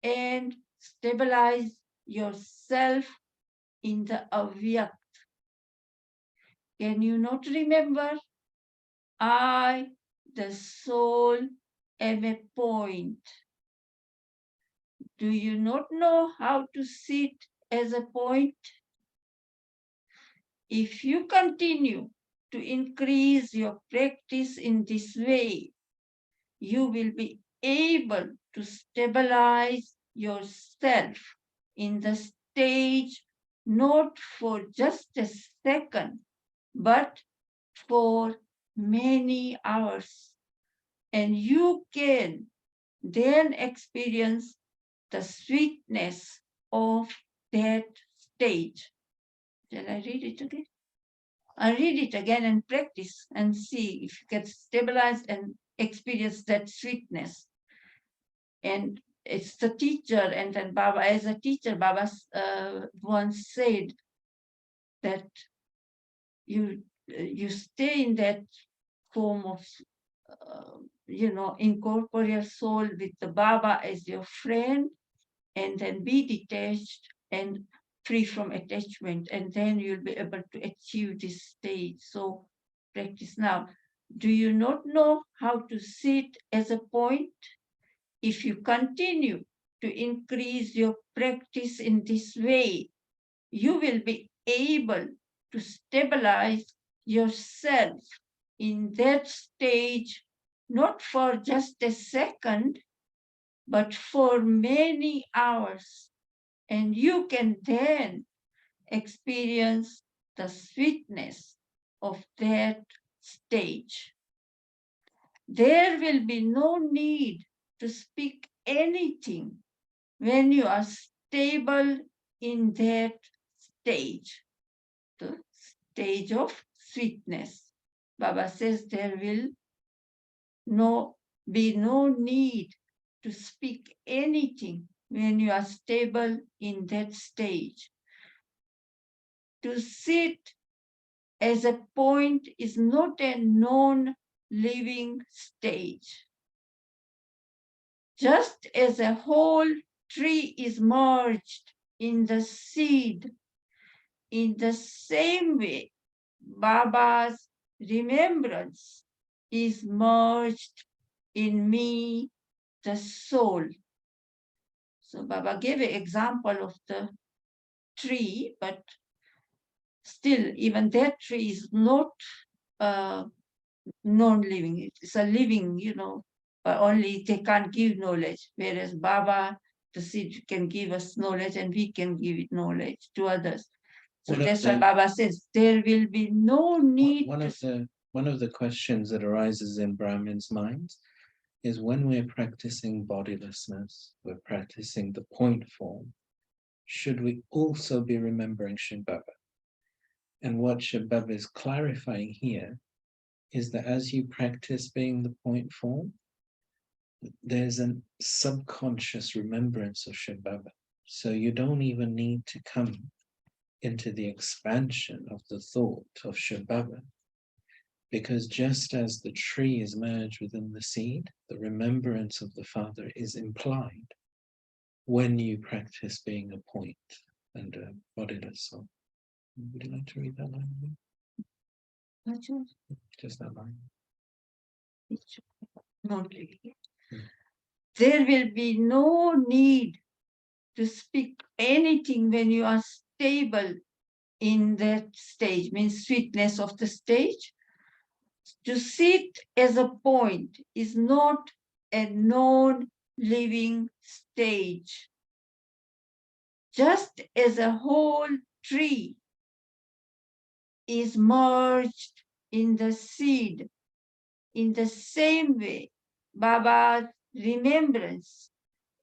and stabilize yourself in the avyak. Can you not remember? I, the soul, am a point. Do you not know how to sit as a point? If you continue to increase your practice in this way, you will be able to stabilize yourself in the stage not for just a second, but for many hours. And you can then experience the sweetness of that stage. Shall I read it again? I'll read it again and practice and see if you get stabilized and experience that sweetness. And it's the teacher, and then Baba, as a teacher, Baba once said that you stay in that form of incorporeal soul with the Baba as your friend, and then be detached and free from attachment, and then you'll be able to achieve this stage. So practice now. Do you not know how to sit as a point? If you continue to increase your practice in this way, you will be able to stabilize yourself in that stage, not for just a second, but for many hours. And you can then experience the sweetness of that stage. There will be no need to speak anything when you are stable in that stage, the stage of sweetness. Baba says there will be no need to speak anything when you are stable in that stage. To sit as a point is not a non-living stage. Just as a whole tree is merged in the seed, in the same way, Baba's remembrance is merged in me, the soul. So Baba gave an example of the tree, but still, even that tree is not non-living. It's a living, but only they can't give knowledge. Whereas Baba, the seed, can give us knowledge, and we can give it knowledge to others. So that's why Baba says there will be no need. One of the questions that arises in Brahmin's minds is when we're practicing bodilessness, we're practicing the point form, should we also be remembering Shiv Baba? And what Shiv Baba is clarifying here is that as you practice being the point form, there's a subconscious remembrance of Shiv Baba. So you don't even need to come into the expansion of the thought of Shiv Baba. Because just as the tree is merged within the seed, the remembrance of the Father is implied when you practice being a point and a bodiless soul. Would you like to read that line again? Just that line. Not really. Hmm. There will be no need to speak anything when you are stable in that stage, means sweetness of the stage. To sit as a point is not a non-living stage. Just as a whole tree is merged in the seed, in the same way, Baba's remembrance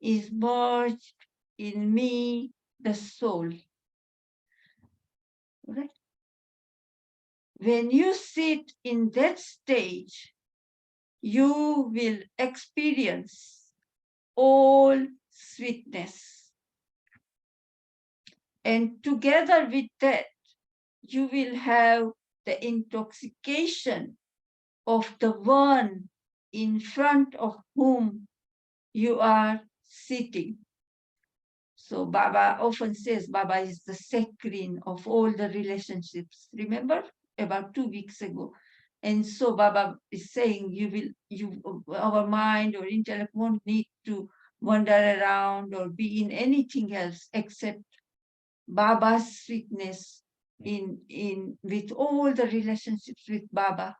is merged in me, the soul. Right? When you sit in that stage, you will experience all sweetness. And together with that, you will have the intoxication of the one in front of whom you are sitting. So Baba often says Baba is the saccharine of all the relationships. Remember about 2 weeks ago? And so Baba is saying our mind or intellect won't need to wander around or be in anything else except Baba's sweetness in with all the relationships with Baba.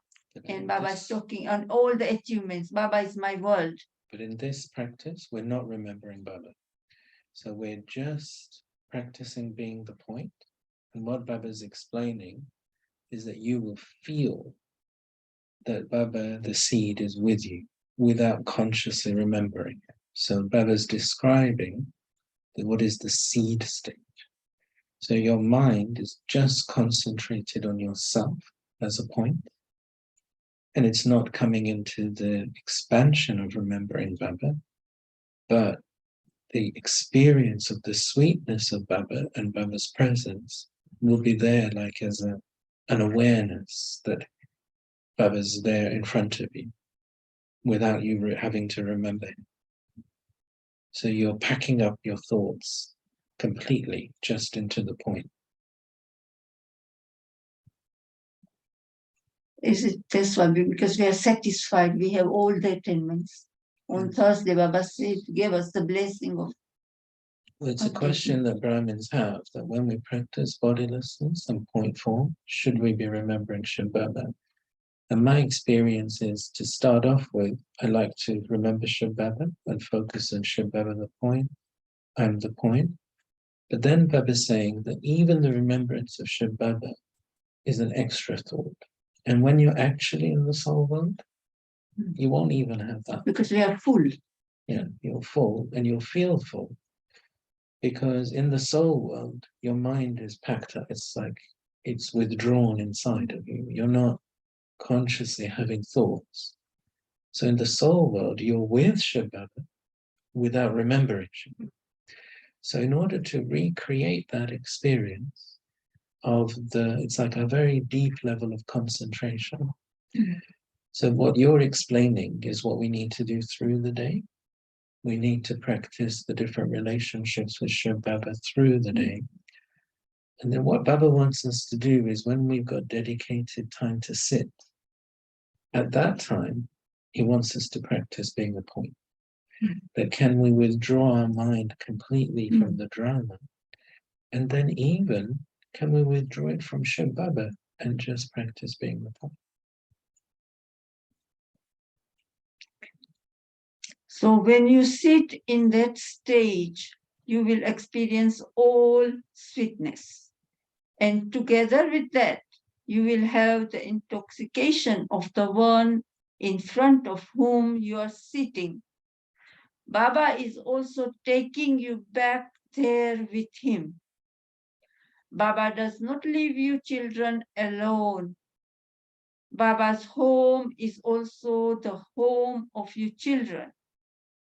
And Baba is talking on all the achievements. Baba is my world. But in this practice, we're not remembering Baba. So we're just practicing being the point. And what Baba's explaining is that you will feel that Baba, the seed, is with you without consciously remembering it. So Baba's describing what is the seed stage. So your mind is just concentrated on yourself as a point, and it's not coming into the expansion of remembering Baba, but the experience of the sweetness of Baba and Baba's presence will be there like as an awareness that Baba's there in front of you without you having to remember him. So you're packing up your thoughts completely just into the point. Is it this one? Because we are satisfied, we have all the attainments. On Thursday, Baba said, gave us the blessing of. Well, it's a question that Brahmins have, that when we practice bodilessness and point form, should we be remembering Shiv Baba? And my experience is, to start off with, I like to remember Shiv Baba and focus on Shiv Baba, the point. I'm the point. But then Baba's saying that even the remembrance of Shiv Baba is an extra thought. And when you're actually in the soul world, you won't even have that. Because we are full. Yeah, you're full and you'll feel full. Because in the soul world, your mind is packed up. It's like it's withdrawn inside of you. You're not consciously having thoughts. So in the soul world, you're with Shiv Baba without remembering Shiv Baba. So in order to recreate that experience of it's like a very deep level of concentration. So what you're explaining is what we need to do through the day. We need to practice the different relationships with Shiv Baba through the day. And then what Baba wants us to do is, when we've got dedicated time to sit, at that time, he wants us to practice being a point. That can we withdraw our mind completely from the drama? And then even, can we withdraw it from Shiv Baba and just practice being the point? So when you sit in that stage, you will experience all sweetness. And together with that, you will have the intoxication of the one in front of whom you are sitting. Baba is also taking you back there with him. Baba does not leave you children alone. Baba's home is also the home of your children,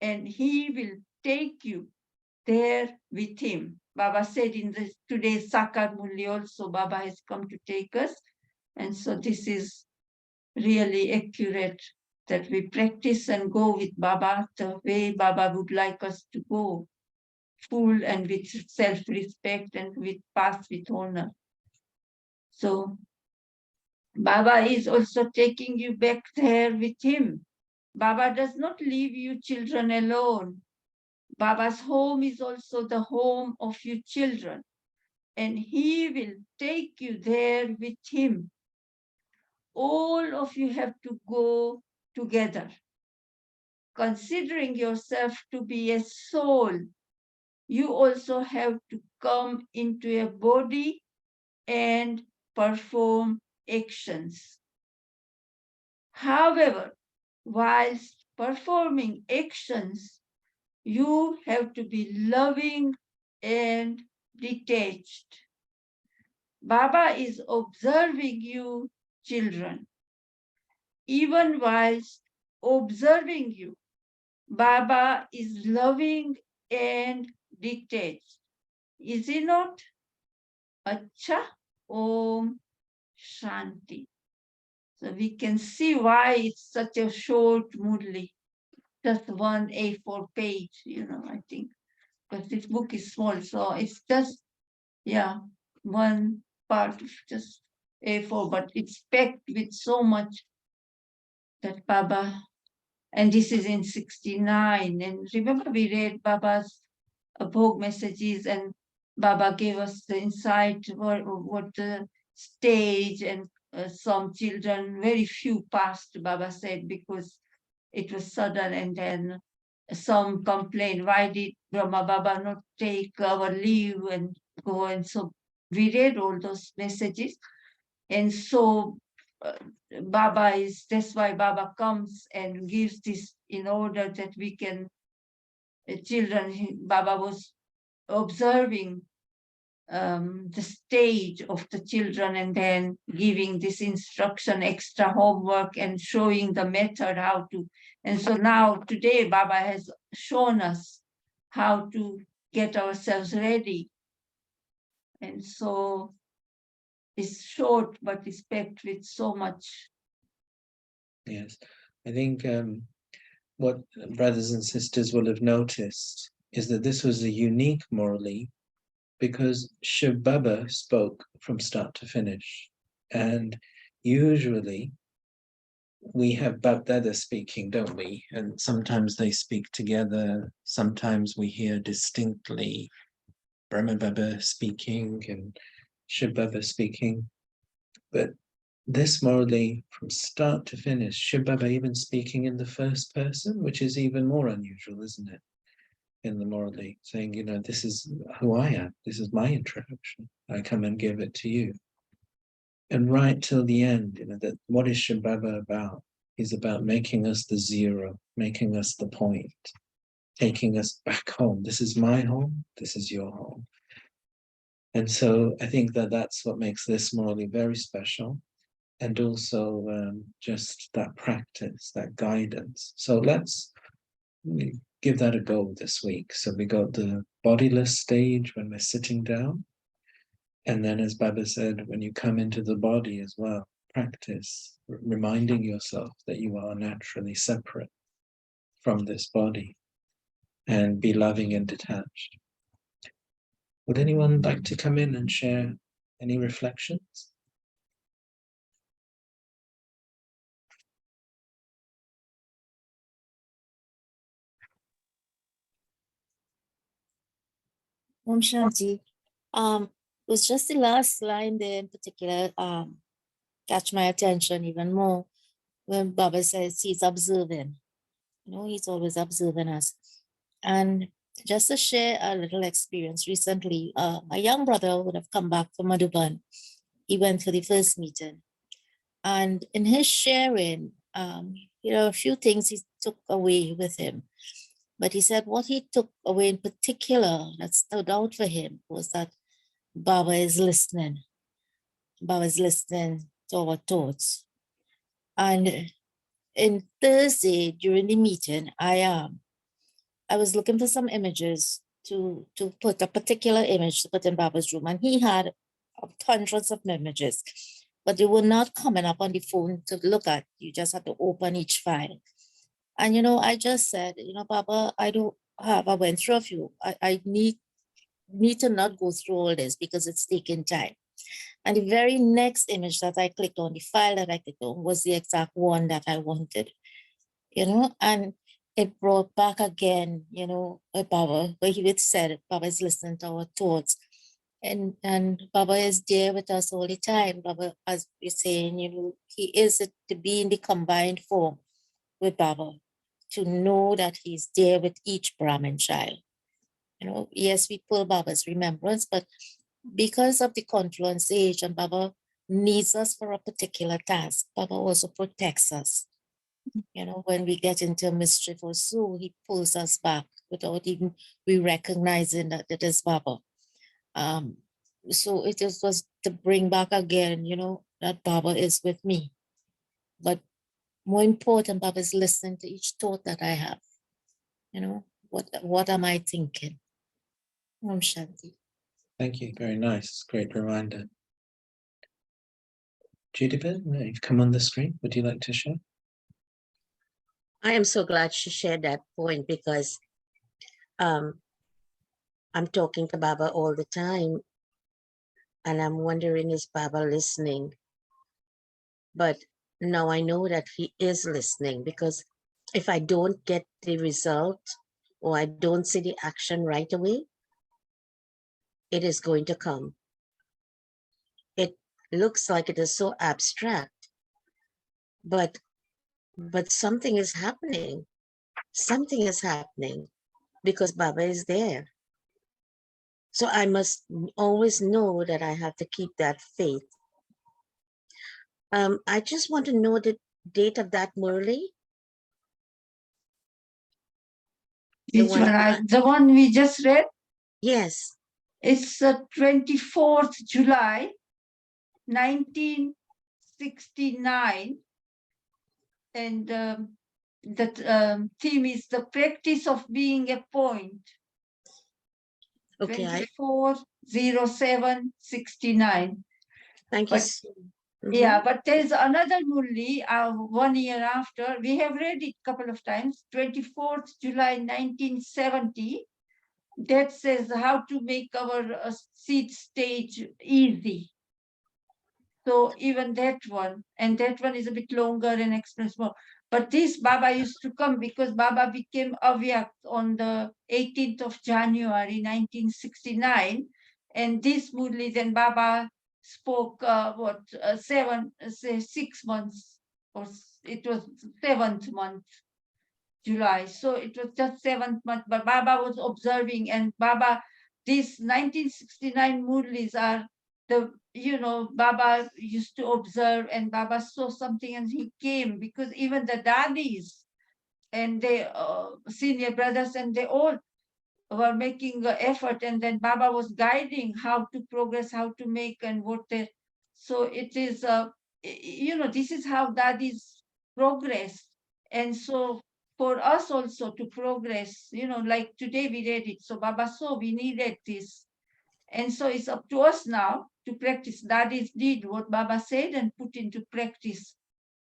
and he will take you there with him. Baba said in today's Sakar Murli also, Baba has come to take us. And so this is really accurate, that we practice and go with Baba the way Baba would like us to go, full and with self-respect and with path with honor. So Baba is also taking you back there with him. Baba does not leave you children alone. Baba's home is also the home of you children, and he will take you there with him. All of you have to go together. Considering yourself to be a soul, you also have to come into a body and perform actions. However, whilst performing actions, you have to be loving and detached. Baba is observing you, children. Even whilst observing you, Baba is loving and detached. Is he not? Acha Om Shanti. So we can see why it's such a short Murli, just one A4 page, I think. Because this book is small, so it's just, one part of just A4, but it's packed with so much that Baba, and this is in 69. And remember, we read Baba's Bhog messages, and Baba gave us the insight what the stage, and some children, very few passed, Baba said, because it was sudden, and then some complained, why did Brahma Baba not take our leave and go? And so we read all those messages. And so that's why Baba comes and gives this in order that we can, children, Baba was observing the stage of the children and then giving this instruction, extra homework, and showing the method how to. And so now today Baba has shown us how to get ourselves ready. And so it's short, but it's packed with so much. Yes, I think what brothers and sisters will have noticed is that this was a unique Murli because Shiv Baba spoke from start to finish. And usually we have Bapdada speaking, don't we? And sometimes they speak together. Sometimes we hear distinctly Brahma Baba speaking and Shiv Baba speaking. But this Murli, from start to finish, Shiv Baba even speaking in the first person, which is even more unusual, isn't it? In the Murli, saying, this is who I am. This is my introduction. I come and give it to you. And right till the end, that what is Shiv Baba about? He's about making us the zero, making us the point, taking us back home. This is my home. This is your home. And so I think that that's what makes this Murli very special. And also just that practice, that guidance. So let's give that a go this week. So we got the bodiless stage when we're sitting down. And then, as Baba said, when you come into the body as well, practice reminding yourself that you are naturally separate from this body and be loving and detached. Would anyone like to come in and share any reflections? Om Shanti. It was just the last line there in particular catch my attention even more when Baba says he's observing. He's always observing us. And just to share a little experience recently, a young brother would have come back from Madhuban. He went for the first meeting. And in his sharing, a few things he took away with him. But he said what he took away in particular that stood out for him was that Baba is listening. Baba is listening to our thoughts. And in Thursday during the meeting, I was looking for some images to put a particular image to put in Baba's room, and he had hundreds of images, but they were not coming up on the phone to look at. You just had to open each file. And you know, I just said, you know, Baba, I went through a few. I need to not go through all this because it's taking time. And the very next image that I clicked on, the file that I clicked on, was the exact one that I wanted, you know, and it brought back again, you know, Baba, where he would said, Baba is listening to our thoughts. And Baba is there with us all the time. Baba, as you're saying, you know, he is to be in the combined form with Baba, to know that he's there with each Brahmin child. You know, yes, we pull Baba's remembrance, but because of the confluence age and Baba needs us for a particular task, Baba also protects us. You know, when we get into mischief or so, he pulls us back without even we recognizing that it is Baba. So it just was to bring back again, you know, that Baba is with me. But more important, Baba is listening to each thought that I have. You know, what am I thinking? Om Shanti. Thank you. Very nice. Great reminder. Judith, you've come on the screen. Would you like to share? I am so glad she shared that point because I'm talking to Baba all the time and I'm wondering, is Baba listening? But now I know that he is listening, because if I don't get the result or I don't see the action right away, it is going to come. It looks like it is so abstract, but something is happening. Something is happening because Baba is there. So I must always know that I have to keep that faith. I just want to know the date of that, Murli. Which one? The one we just read? Yes. It's 24th July, 1969. And the theme is the practice of being a point. Okay. 24/07/69. Thank you. Yeah, but there's another Murli 1 year after. We have read it a couple of times. 24th July 1970. That says how to make our seed stage easy. So even that one, and that one is a bit longer and explains more. But this Baba used to come because Baba became Avyak on the 18th of January 1969. And this Murli, then Baba spoke 6 months, or it was 7th month, July. So it was just 7th month, but Baba was observing, and Baba, these 1969 Murlis are the, you know, Baba used to observe, and Baba saw something and he came, because even the daddies and the senior brothers, and they all were making the effort, and then Baba was guiding how to progress, how to make, and what they. So it is, you know, this is how daddies progress. And so for us also to progress, you know, like today we read it. So Baba saw we needed this. And so it's up to us now to practice. Daddies did what Baba said and put into practice.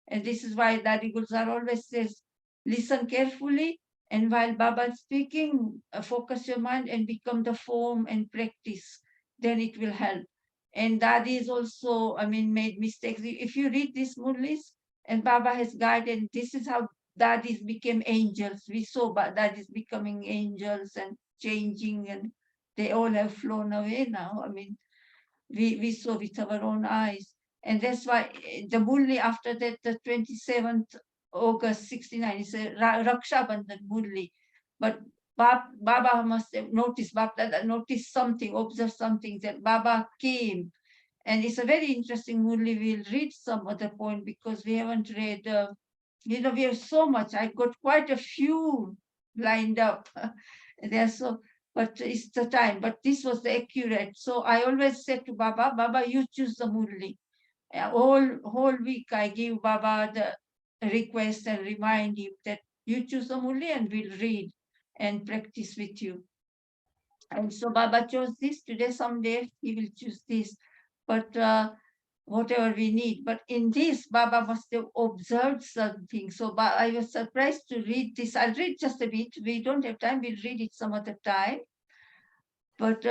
And this is why Daddy Gulzar always says, listen carefully, and while Baba is speaking, focus your mind and become the form and practice. Then it will help. And Daddy is also, I mean, made mistakes. If you read these Murlis, and Baba has guided, this is how Daddies became angels. We saw Daddies becoming angels and changing, and they all have flown away now. I mean, we saw with our own eyes. And that's why the Murli after that, the 27th August 69, is a Raksha Bandhan Murli. But Baba must have noticed, Baba noticed something, observed something, that Baba came. And it's a very interesting Murli. We'll read some other point because we haven't read, you know, we have so much. I got quite a few lined up. They're so, but it's the time. But this was the accurate. So I always said to Baba, Baba, you choose the Murli. Whole week I give Baba the request and remind him that you choose the Murli and we'll read and practice with you. And so Baba chose this. Today, someday he will choose this. But whatever we need. But in this, Baba must have observed something. So I was surprised to read this. I'll read just a bit. We don't have time. We'll read it some other time. But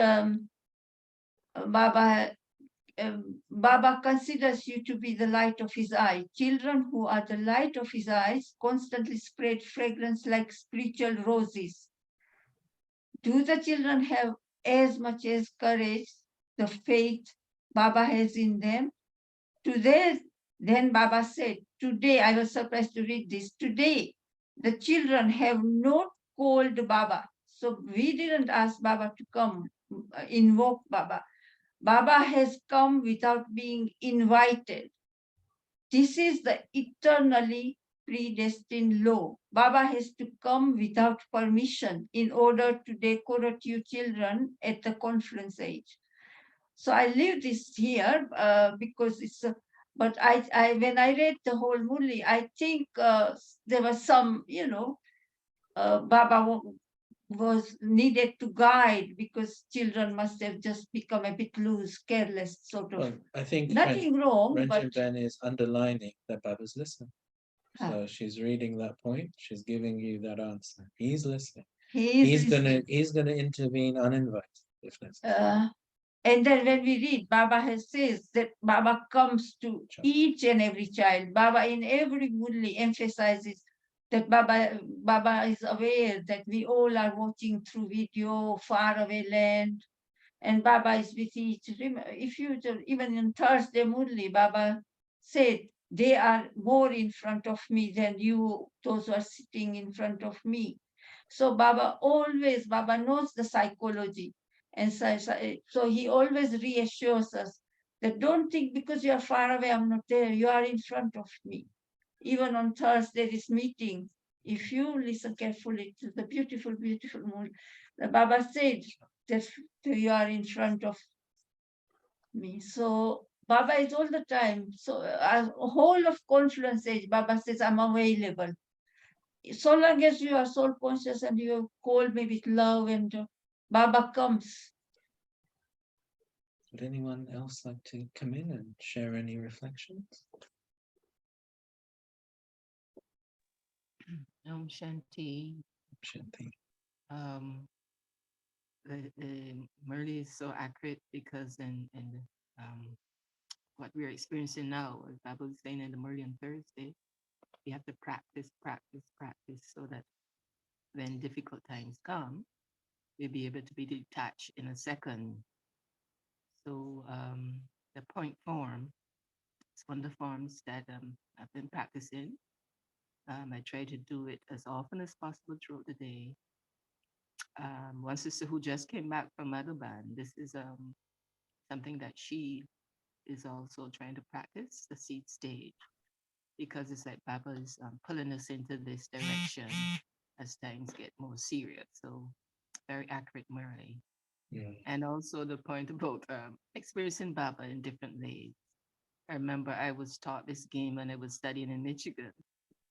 Baba considers you to be the light of his eye. Children who are the light of his eyes constantly spread fragrance like spiritual roses. Do the children have as much as courage, the faith Baba has in them? Today, then Baba said, today, I was surprised to read this, today, the children have not called Baba. So we didn't ask Baba to come, invoke Baba. Baba has come without being invited. This is the eternally predestined law. Baba has to come without permission in order to decorate you children at the conference age. So I leave this here because it's, but I when I read the whole Murli, I think there was some, Baba was needed to guide because children must have just become a bit loose, careless, sort of. Well, I think Nothing wrong, Ranjan but Ben is underlining that Baba's listening. So she's reading that point. She's giving you that answer. He's listening. He's gonna intervene uninvited if necessary. And then when we read, Baba says that Baba comes to each and every child. Baba in every Murli emphasizes that Baba is aware that we all are watching through video, far away land, and Baba is with each. If you even in Thursday Murli, Baba said, they are more in front of me than you, those who are sitting in front of me. So Baba knows the psychology. And so he always reassures us that don't think because you are far away, I'm not there, you are in front of me. Even on Thursday, this meeting, if you listen carefully to the beautiful, beautiful mood, the Baba said that you are in front of me. So Baba is all the time. So a whole of confluence age, Baba says, I'm available. So long as you are soul conscious and you call me with love and Baba comes. Would anyone else like to come in and share any reflections? Shanti. Shanti. The Murli is so accurate because in what we're experiencing now, as Bible is saying in the Murli on Thursday, we have to practice so that when difficult times come, we'll be able to be detached in a second. So the point form is one of the forms that I've been practicing. I try to do it as often as possible throughout the day. One sister who just came back from Madhuban, this is something that she is also trying to practice, the seed stage, because it's like Baba is pulling us into this direction as things get more serious. So very accurate, Murli. Yeah. And also the point about experiencing Baba in different ways. I remember I was taught this game when I was studying in Michigan.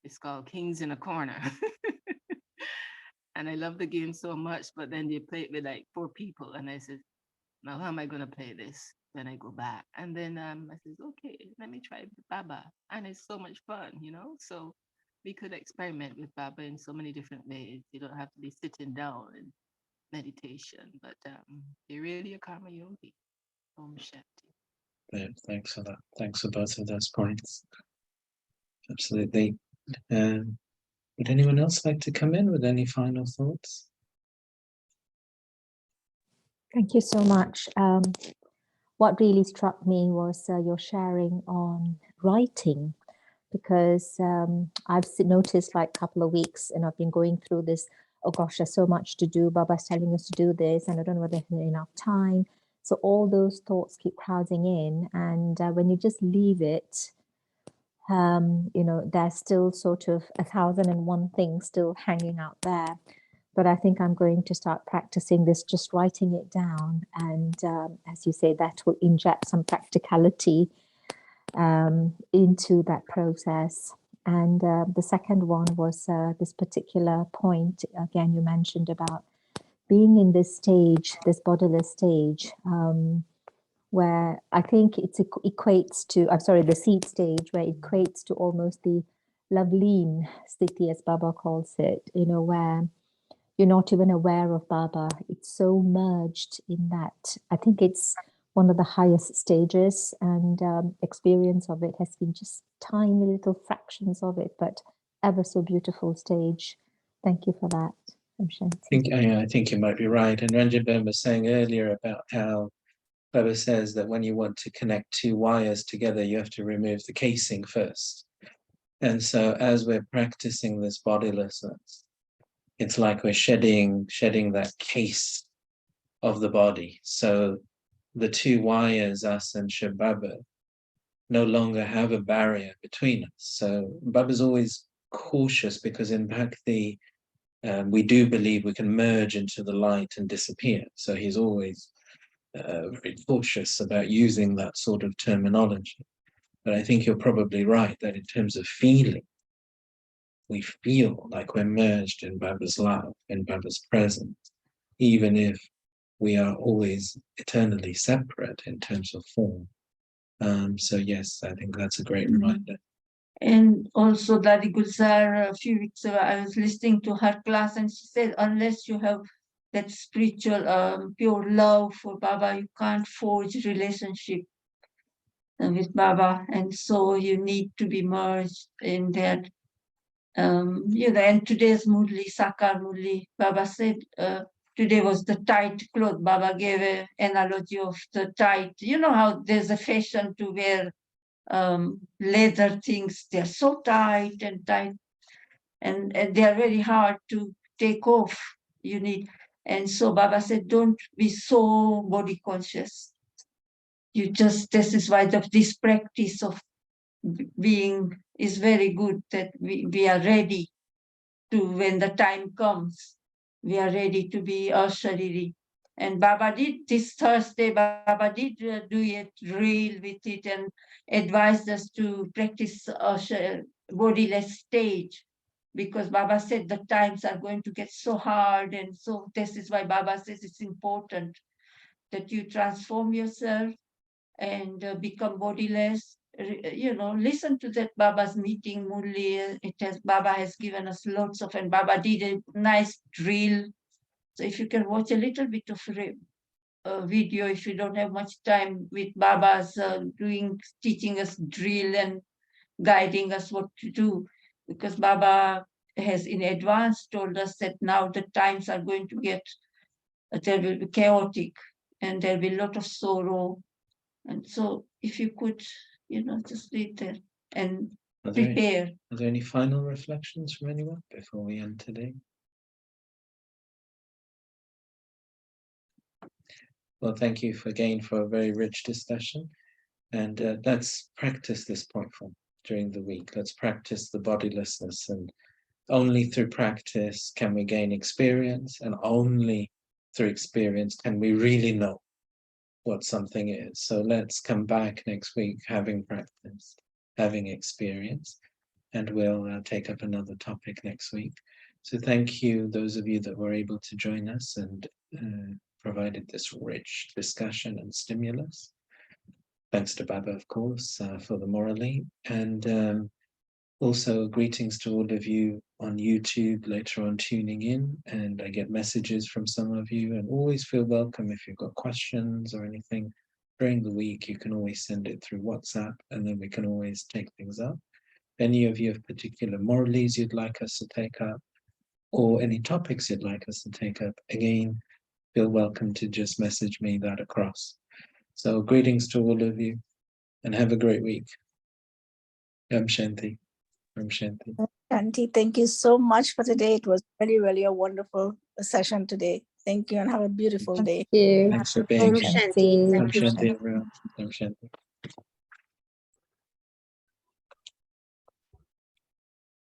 It's called Kings in a Corner. And I love the game so much, but then they play it with like 4 people. And I said, now how am I going to play this when I go back? And then I said, okay, let me try Baba. And it's so much fun, So we could experiment with Baba in so many different ways. You don't have to be sitting down in meditation, but you're really a karma yogi. Om Shanti. Yeah, thanks for that. Thanks for both of those points. Absolutely. Would anyone else like to come in with any final thoughts? Thank you so much. What really struck me was your sharing on writing, because I've noticed like a couple of weeks and I've been going through this, oh gosh, there's so much to do. Baba's telling us to do this and I don't know whether there's enough time. So all those thoughts keep crowding in. And when you just leave it, there's still sort of 1,001 things still hanging out there. But I think I'm going to start practicing this, just writing it down. And as you say, that will inject some practicality into that process. And the second one was this particular point, again, you mentioned about being in this stage, this bodiless stage, where I think it equates to, I'm sorry, the seed stage, where it equates to almost the Lavleen sthiti, as Baba calls it, where you're not even aware of Baba. It's so merged in that. I think it's one of the highest stages, and experience of it has been just tiny little fractions of it, but ever so beautiful stage. Thank you for that. I think you might be right. And Ranjan Ben was saying earlier about how Baba says that when you want to connect two wires together, you have to remove the casing first. And so as we're practicing this bodilessness, it's like we're shedding that case of the body. So the two wires, us and Shiv Baba, no longer have a barrier between us. So Baba's always cautious, because in fact we do believe we can merge into the light and disappear. So he's always very cautious about using that sort of terminology. But I think you're probably right that in terms of feeling, we feel like we're merged in Baba's love, in Baba's presence, even if we are always eternally separate in terms of form. So yes, I think that's a great reminder. And also Dadi Gulzar, a few weeks ago, I was listening to her class, and she said, unless you have that spiritual pure love for Baba, you can't forge relationship with Baba. And so you need to be merged in that. And today's Murli, Sakar Murli, Baba said, today was the tight cloth. Baba gave an analogy of the tight. You know how there's a fashion to wear leather things. They're so tight, and they are very hard to take off. And so Baba said, don't be so body conscious. This is why this practice of being is very good, that we are ready to, when the time comes, we are ready to be Ashariri. And Baba did this Thursday, Baba did do a drill with it and advised us to practice bodiless stage, because Baba said the times are going to get so hard. And so this is why Baba says it's important that you transform yourself and become bodiless. Listen to that Baba's meeting, Murli. Baba has given us lots of, and Baba did a nice drill. So if you can watch a little bit of video, if you don't have much time, with Baba's teaching us drill and guiding us what to do, because Baba has in advance told us that now the times are going to get, there will be chaotic, and there will be a lot of sorrow. And so if you could, just read there and prepare. Are there any final reflections from anyone before we end today? Well, thank you again for a very rich discussion. And let's practice this point form during the week. Let's practice the bodilessness, and only through practice can we gain experience, and only through experience can we really know what something is. So let's come back next week having practiced, having experience, and we'll take up another topic next week. So thank you, those of you that were able to join us and provided this rich discussion and stimulus. Thanks to Baba, of course, for the morally. And also greetings to all of you on YouTube later on tuning in. And I get messages from some of you, and always feel welcome if you've got questions or anything during the week. You can always send it through WhatsApp, and then we can always take things up. If any of you have particular moralies you'd like us to take up, or any topics you'd like us to take up, again, feel welcome to just message me that across. So greetings to all of you, and have a great week. Om Shanti. Om Shanti. Shanti, thank you so much for today. It was really, really a wonderful session today. Thank you, and have a beautiful day. Thank you. Thanks for being Om here. Shanti. Om Thank you. Shanti, everyone. Om Shanti.